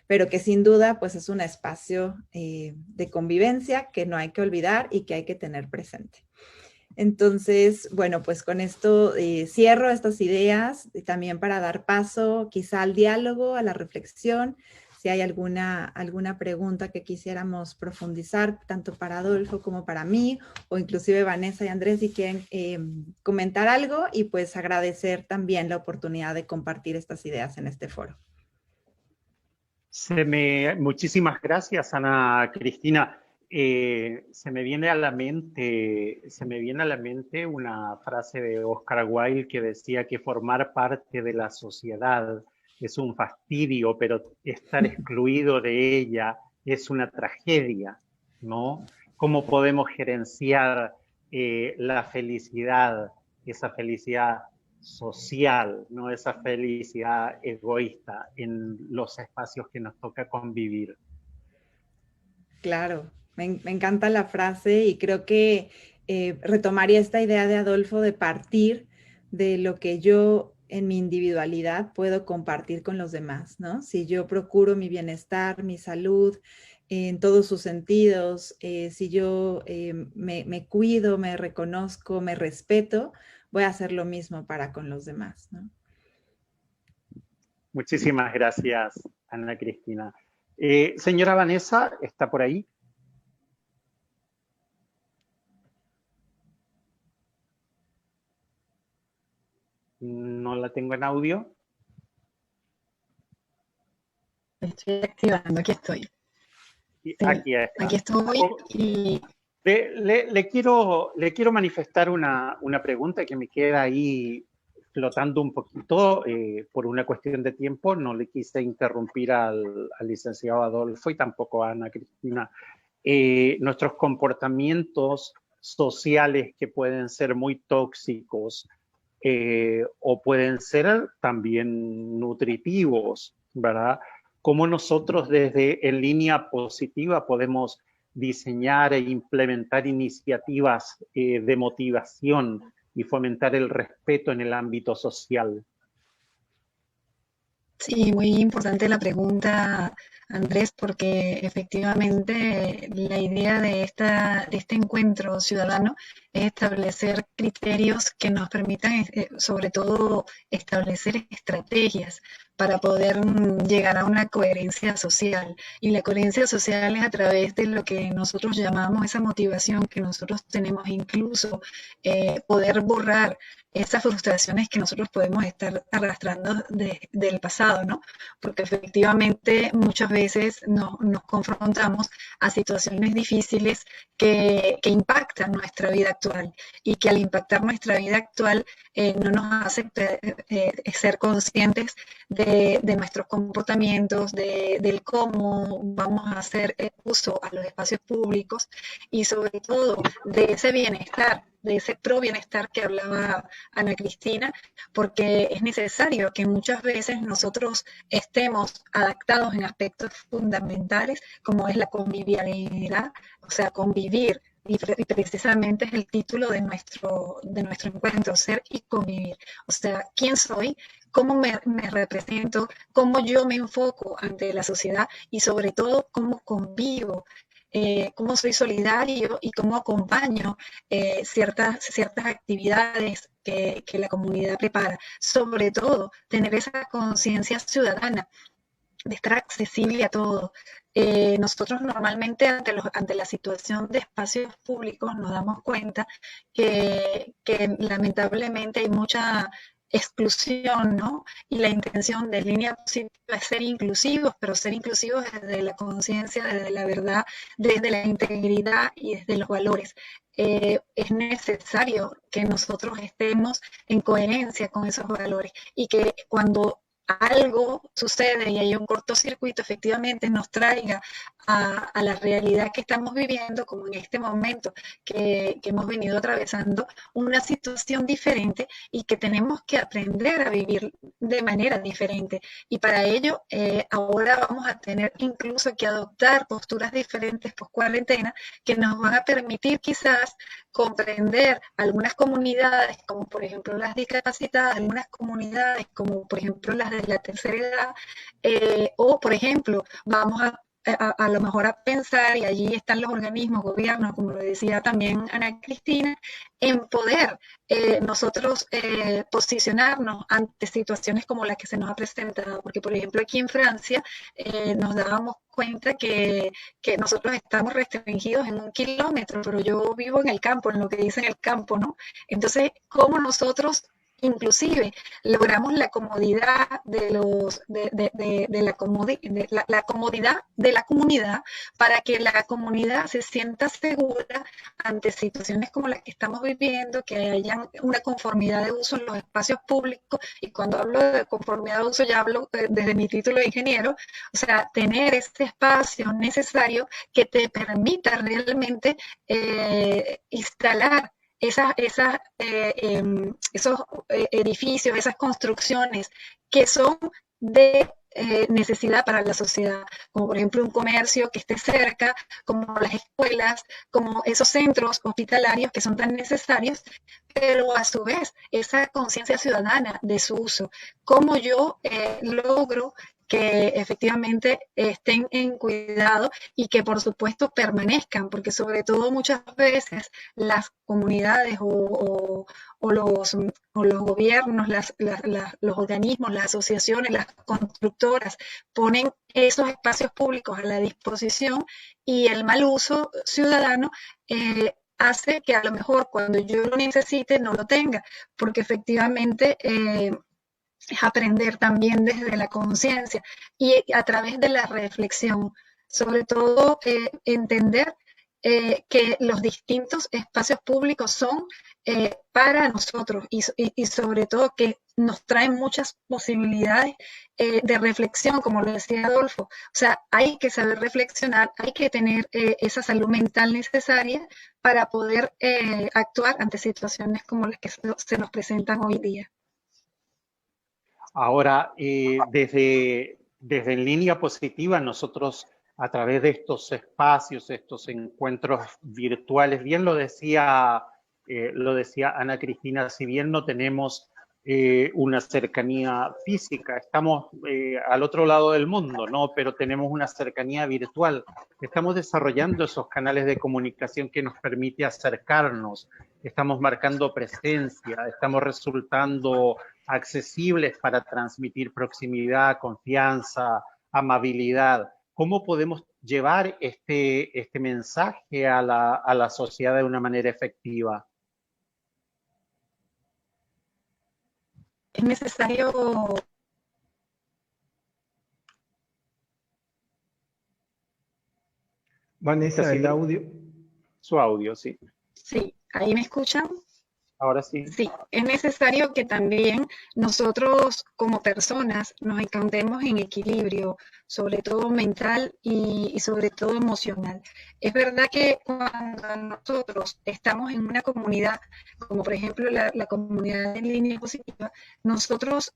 pero que sin duda pues es un espacio de convivencia que no hay que olvidar y que hay que tener presente. Entonces, bueno, pues con esto cierro estas ideas y también para dar paso quizá al diálogo, a la reflexión, si hay alguna pregunta que quisiéramos profundizar, tanto para Adolfo como para mí, o inclusive Vanessa y Andrés, si quieren comentar algo y pues agradecer también la oportunidad de compartir estas ideas en este foro. Muchísimas gracias, Ana Cristina. Se me viene a la mente una frase de Oscar Wilde que decía que formar parte de la sociedad es un fastidio, pero estar excluido de ella es una tragedia, ¿no? ¿Cómo podemos gerenciar la felicidad, esa felicidad social, no esa felicidad egoísta en los espacios que nos toca convivir? Claro, me encanta la frase y creo que retomaría esta idea de Adolfo de partir de lo que yo en mi individualidad puedo compartir con los demás, ¿no? Si yo procuro mi bienestar, mi salud en todos sus sentidos, si yo me cuido, me reconozco, me respeto, voy a hacer lo mismo para con los demás, ¿no? Muchísimas gracias, Ana Cristina. Señora Vanessa, ¿está por ahí? No la tengo en audio. estoy activando, aquí estoy. Sí, Aquí está. aquí estoy y Le quiero manifestar una pregunta que me queda ahí flotando un poquito por una cuestión de tiempo. No le quise interrumpir al licenciado Adolfo y tampoco a Ana Cristina. Nuestros comportamientos sociales que pueden ser muy tóxicos o pueden ser también nutritivos, ¿verdad? Cómo nosotros desde En Línea Positiva podemos diseñar e implementar iniciativas de motivación y fomentar el respeto en el ámbito social. sí, muy importante la pregunta, Andrés, porque efectivamente la idea de este encuentro ciudadano es establecer criterios que nos permitan, sobre todo, establecer estrategias para poder llegar a una coherencia social. Y la coherencia social es a través de lo que nosotros llamamos esa motivación que nosotros tenemos, incluso poder borrar esas frustraciones que nosotros podemos estar arrastrando del pasado, ¿no? Porque efectivamente muchas veces nos confrontamos a situaciones difíciles que impactan nuestra vida actual y que al impactar nuestra vida actual no nos hace ser conscientes de nuestros comportamientos, del cómo vamos a hacer uso a los espacios públicos y sobre todo de ese bienestar, de ese pro bienestar que hablaba Ana Cristina, porque es necesario que muchas veces nosotros estemos adaptados en aspectos fundamentales como es la convivialidad, o sea, convivir. Y precisamente es el título de nuestro encuentro, ser y convivir. O sea, ¿quién soy? ¿Cómo me represento? ¿Cómo yo me enfoco ante la sociedad? Y sobre todo, ¿cómo convivo? Cómo soy solidario y cómo acompaño ciertas actividades que la comunidad prepara. Sobre todo, tener esa conciencia ciudadana de estar accesible a todo. Nosotros normalmente ante la situación de espacios públicos nos damos cuenta que lamentablemente hay mucha exclusión, ¿no? Y la intención de Línea Positiva es ser inclusivos, pero ser inclusivos desde la conciencia, desde la verdad, desde la integridad y desde los valores. Es necesario que nosotros estemos en coherencia con esos valores y que cuando algo sucede y hay un cortocircuito, efectivamente nos traiga a la realidad que estamos viviendo, como en este momento que hemos venido atravesando, una situación diferente y que tenemos que aprender a vivir de manera diferente. Y para ello, ahora vamos a tener incluso que adoptar posturas diferentes post cuarentena que nos van a permitir quizás comprender algunas comunidades, como por ejemplo las discapacitadas, algunas comunidades, como por ejemplo las de la tercera edad, o por ejemplo, vamos a lo mejor a pensar, y allí están los organismos, gobiernos, como lo decía también Ana Cristina, en poder nosotros posicionarnos ante situaciones como las que se nos ha presentado, porque por ejemplo aquí en Francia nos dábamos cuenta que nosotros estamos restringidos en 1 kilómetro, pero yo vivo en el campo, en lo que dicen el campo, ¿no? Entonces, ¿cómo nosotros inclusive logramos la comodidad la comodidad de la comunidad para que la comunidad se sienta segura ante situaciones como las que estamos viviendo, que haya una conformidad de uso en los espacios públicos? Y cuando hablo de conformidad de uso ya hablo desde mi título de ingeniero, o sea, tener este espacio necesario que te permita realmente instalar esos edificios, esas construcciones que son de necesidad para la sociedad, como por ejemplo un comercio que esté cerca, como las escuelas, como esos centros hospitalarios que son tan necesarios, pero a su vez esa conciencia ciudadana de su uso. ¿Cómo yo logro que efectivamente estén en cuidado y que por supuesto permanezcan? Porque sobre todo muchas veces las comunidades o los gobiernos, los organismos, las asociaciones, las constructoras ponen esos espacios públicos a la disposición y el mal uso ciudadano hace que a lo mejor cuando yo lo necesite no lo tenga, porque efectivamente es aprender también desde la conciencia y a través de la reflexión. Sobre todo, entender que los distintos espacios públicos son para nosotros y sobre todo que nos traen muchas posibilidades de reflexión, como lo decía Adolfo. O sea, hay que saber reflexionar, hay que tener esa salud mental necesaria para poder actuar ante situaciones como las que se nos presentan hoy día. Ahora, desde En Línea Positiva, nosotros a través de estos espacios, estos encuentros virtuales, bien lo decía Ana Cristina, si bien no tenemos una cercanía física, estamos al otro lado del mundo, ¿no? Pero tenemos una cercanía virtual. Estamos desarrollando esos canales de comunicación que nos permite acercarnos, estamos marcando presencia, estamos resultando accesibles para transmitir proximidad, confianza, amabilidad. ¿Cómo podemos llevar este mensaje a la sociedad de una manera efectiva? Es necesario... Vanessa, el audio. Su audio, sí. Sí, ¿ahí me escuchan? Ahora sí. Sí, es necesario que también nosotros como personas nos encontremos en equilibrio, sobre todo mental y sobre todo emocional. Es verdad que cuando nosotros estamos en una comunidad, como por ejemplo la comunidad en línea positiva, nosotros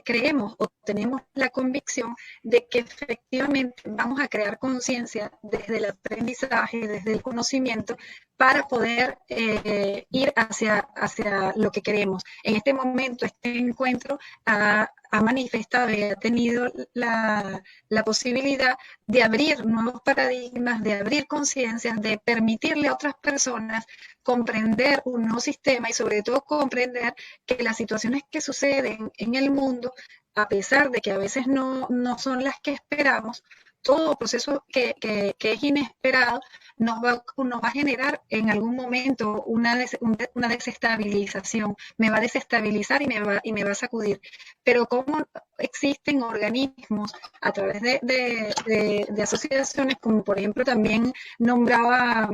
creemos o tenemos la convicción de que efectivamente vamos a crear conciencia desde el aprendizaje, desde el conocimiento, para poder ir hacia lo que queremos. En este momento, este encuentro ha manifestado y ha tenido la posibilidad de abrir nuevos paradigmas, de abrir conciencias, de permitirle a otras personas comprender un nuevo sistema y sobre todo comprender que las situaciones que suceden en el mundo, a pesar de que a veces no son las que esperamos, todo proceso que es inesperado nos va a generar en algún momento una desestabilización. Me va a desestabilizar y me va a sacudir. Pero como existen organismos a través de asociaciones, como por ejemplo también nombraba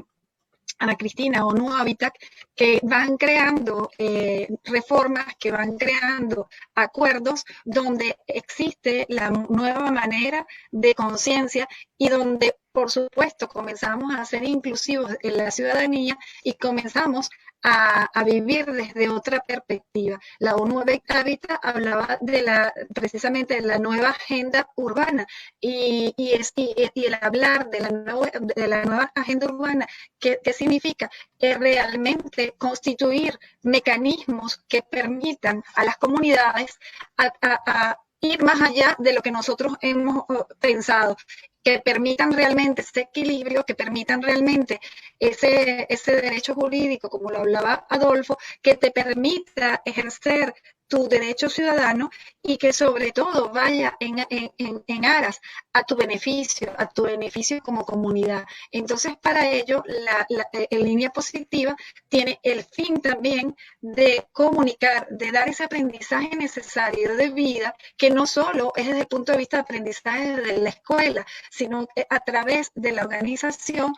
Ana Cristina, ONU Habitat, que van creando reformas, que van creando acuerdos donde existe la nueva manera de conciencia y donde, por supuesto, comenzamos a ser inclusivos en la ciudadanía y comenzamos a vivir desde otra perspectiva. La ONU Habitat hablaba precisamente de la nueva agenda urbana y el hablar de la nueva agenda urbana, ¿qué significa? Realmente constituir mecanismos que permitan a las comunidades a ir más allá de lo que nosotros hemos pensado, que permitan realmente ese equilibrio, que permitan realmente ese derecho jurídico, como lo hablaba Adolfo, que te permita ejercer tu derecho ciudadano y que sobre todo vaya en aras a tu beneficio como comunidad. Entonces, para ello, En Línea Positiva tiene el fin también de comunicar, de dar ese aprendizaje necesario de vida, que no solo es desde el punto de vista de aprendizaje de la escuela, sino a través de la organización,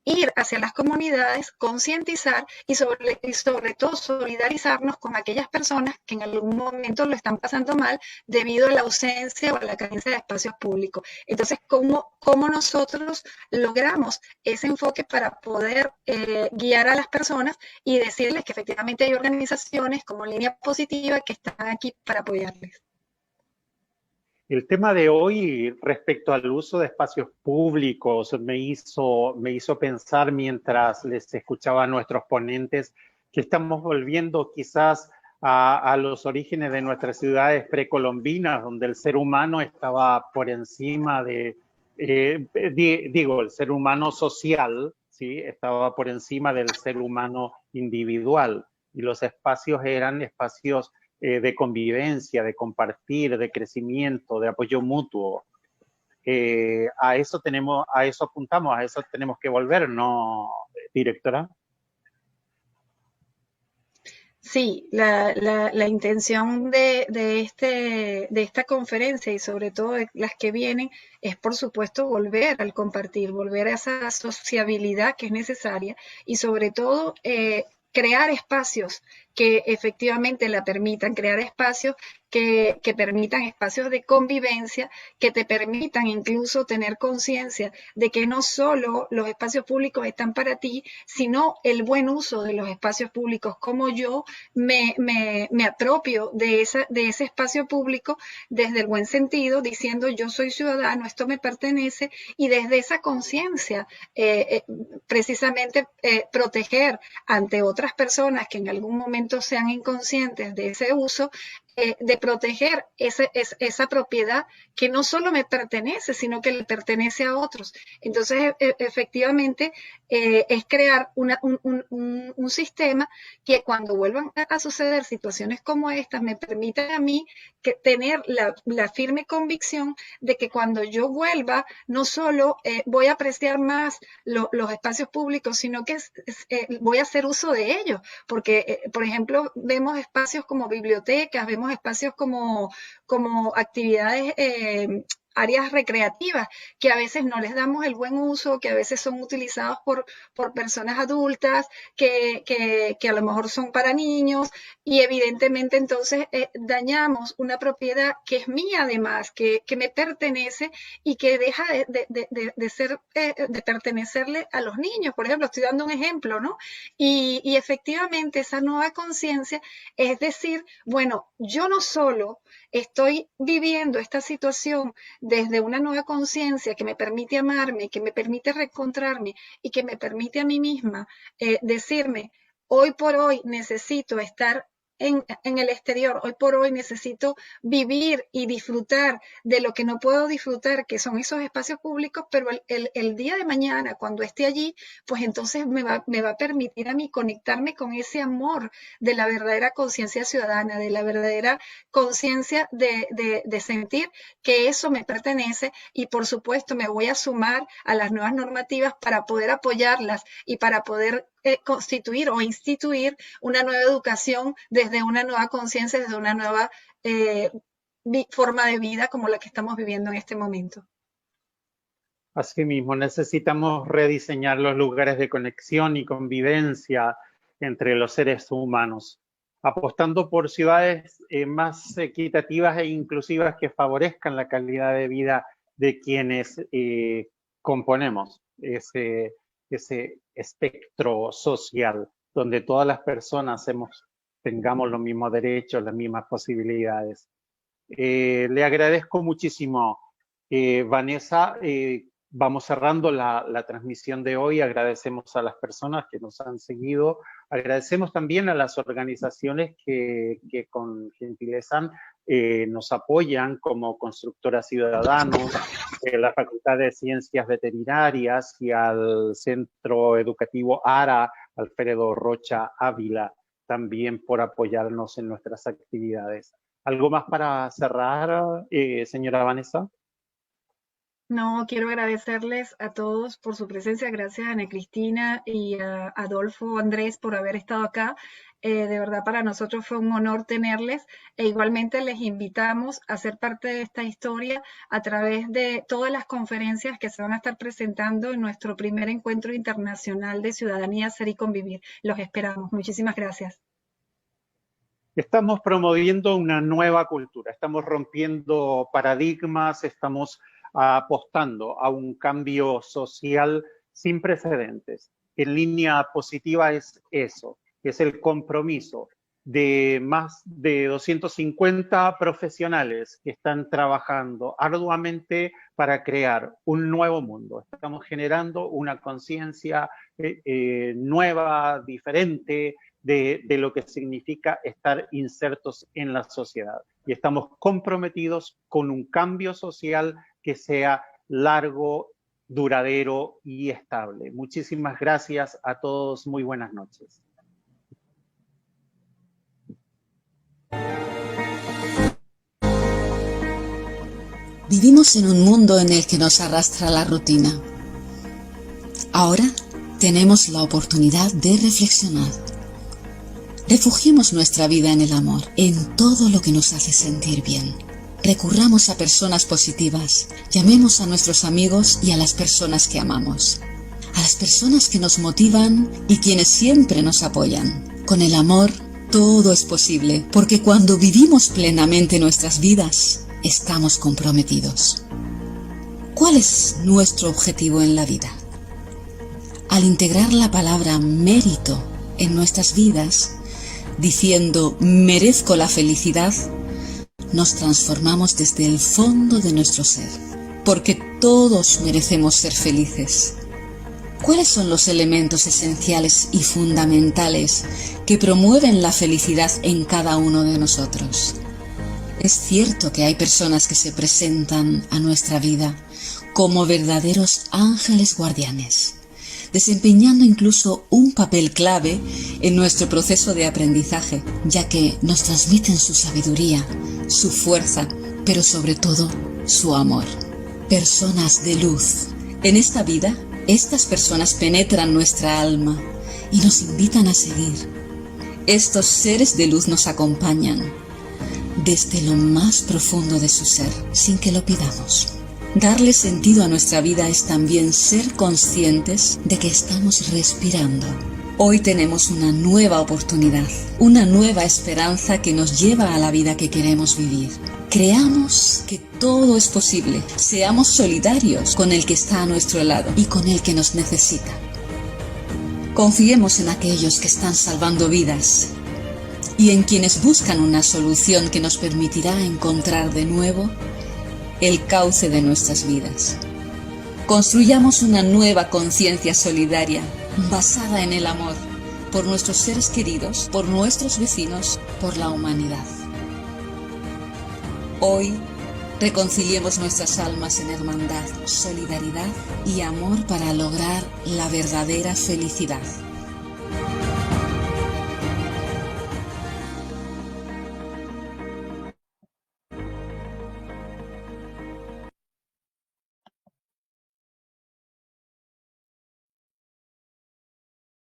ir hacia las comunidades, concientizar y sobre todo solidarizarnos con aquellas personas que en algún momento lo están pasando mal debido a la ausencia o a la carencia de espacios públicos. Entonces, ¿cómo nosotros logramos ese enfoque para poder guiar a las personas y decirles que efectivamente hay organizaciones como Línea Positiva que están aquí para apoyarles? El tema de hoy respecto al uso de espacios públicos me hizo pensar mientras les escuchaba a nuestros ponentes que estamos volviendo quizás a los orígenes de nuestras ciudades precolombinas, donde el ser humano estaba por encima el ser humano social, ¿sí? Estaba por encima del ser humano individual y los espacios eran espacios de convivencia, de compartir, de crecimiento, de apoyo mutuo. A eso apuntamos, a eso tenemos que volver, ¿no, directora? Sí, la intención de esta conferencia y sobre todo de las que vienen es, por supuesto, volver al compartir, volver a esa sociabilidad que es necesaria y sobre todo crear espacios que efectivamente la permitan, crear espacios que permitan espacios de convivencia, que te permitan incluso tener conciencia de que no solo los espacios públicos están para ti, sino el buen uso de los espacios públicos, como yo me apropio de ese espacio público desde el buen sentido, diciendo yo soy ciudadano, esto me pertenece, y desde esa conciencia precisamente proteger ante otras personas que en algún momento sean inconscientes de ese uso, de proteger esa propiedad que no solo me pertenece, sino que le pertenece a otros. Entonces, efectivamente, es crear un sistema que cuando vuelvan a suceder situaciones como estas, me permita a mí tener la firme convicción de que cuando yo vuelva, no solo voy a apreciar más los espacios públicos, sino que voy a hacer uso de ellos, porque, por ejemplo, vemos espacios como bibliotecas, vemos espacios como actividades, áreas recreativas, que a veces no les damos el buen uso, que a veces son utilizados por personas adultas, que a lo mejor son para niños, y evidentemente entonces dañamos una propiedad que es mía además, que me pertenece y que deja de pertenecerle a los niños. Por ejemplo, estoy dando un ejemplo, ¿no? Y efectivamente esa nueva conciencia es decir, bueno, yo no solo estoy viviendo esta situación desde una nueva conciencia que me permite amarme, que me permite reencontrarme y que me permite a mí misma decirme, hoy por hoy necesito estar en el exterior, hoy por hoy necesito vivir y disfrutar de lo que no puedo disfrutar, que son esos espacios públicos, pero el día de mañana, cuando esté allí, pues entonces me va a permitir a mí conectarme con ese amor de la verdadera conciencia ciudadana, de la verdadera conciencia de sentir que eso me pertenece y por supuesto me voy a sumar a las nuevas normativas para poder apoyarlas y para poder constituir o instituir una nueva educación desde una nueva conciencia, desde una nueva forma de vida como la que estamos viviendo en este momento. Asimismo, necesitamos rediseñar los lugares de conexión y convivencia entre los seres humanos, apostando por ciudades más equitativas e inclusivas que favorezcan la calidad de vida de quienes componemos ese espectro social, donde todas las personas tengamos los mismos derechos, las mismas posibilidades. Le agradezco muchísimo, Vanessa. Vamos cerrando la transmisión de hoy. Agradecemos a las personas que nos han seguido. Agradecemos también a las organizaciones que con gentileza nos apoyan, como Constructoras Ciudadanos, la Facultad de Ciencias Veterinarias y al Centro Educativo ARA, Alfredo Rocha Ávila, también por apoyarnos en nuestras actividades. ¿Algo más para cerrar, señora Vanessa? No, quiero agradecerles a todos por su presencia. Gracias a Ana Cristina y a Adolfo, Andrés, por haber estado acá. De verdad, para nosotros fue un honor tenerles e igualmente les invitamos a ser parte de esta historia a través de todas las conferencias que se van a estar presentando en nuestro primer encuentro internacional de ciudadanía, ser y convivir. Los esperamos. Muchísimas gracias. Estamos promoviendo una nueva cultura, estamos rompiendo paradigmas, estamos apostando a un cambio social sin precedentes. En línea positiva es eso, es el compromiso de más de 250 profesionales que están trabajando arduamente para crear un nuevo mundo. Estamos generando una conciencia nueva, diferente, de lo que significa estar insertos en la sociedad. Y estamos comprometidos con un cambio social que sea largo, duradero y estable. Muchísimas gracias a todos. Muy buenas noches. Vivimos en un mundo en el que nos arrastra la rutina. Ahora tenemos la oportunidad de reflexionar. Refugiemos nuestra vida en el amor, en todo lo que nos hace sentir bien. Recurramos a personas positivas, llamemos a nuestros amigos y a las personas que amamos, a las personas que nos motivan y quienes siempre nos apoyan. Con el amor, todo es posible, porque cuando vivimos plenamente nuestras vidas, estamos comprometidos. ¿Cuál es nuestro objetivo en la vida? Al integrar la palabra mérito en nuestras vidas, diciendo merezco la felicidad, nos transformamos desde el fondo de nuestro ser, porque todos merecemos ser felices. ¿Cuáles son los elementos esenciales y fundamentales que promueven la felicidad en cada uno de nosotros? Es cierto que hay personas que se presentan a nuestra vida como verdaderos ángeles guardianes, desempeñando incluso un papel clave en nuestro proceso de aprendizaje, ya que nos transmiten su sabiduría, su fuerza, pero sobre todo su amor. Personas de luz. En esta vida, estas personas penetran nuestra alma y nos invitan a seguir. Estos seres de luz nos acompañan desde lo más profundo de su ser, sin que lo pidamos. Darle sentido a nuestra vida es también ser conscientes de que estamos respirando. Hoy tenemos una nueva oportunidad, una nueva esperanza que nos lleva a la vida que queremos vivir. Creamos que todo es posible, seamos solidarios con el que está a nuestro lado y con el que nos necesita. Confiemos en aquellos que están salvando vidas y en quienes buscan una solución que nos permitirá encontrar de nuevo el cauce de nuestras vidas. Construyamos una nueva conciencia solidaria, basada en el amor, por nuestros seres queridos, por nuestros vecinos, por la humanidad. Hoy, reconciliemos nuestras almas en hermandad, solidaridad y amor para lograr la verdadera felicidad.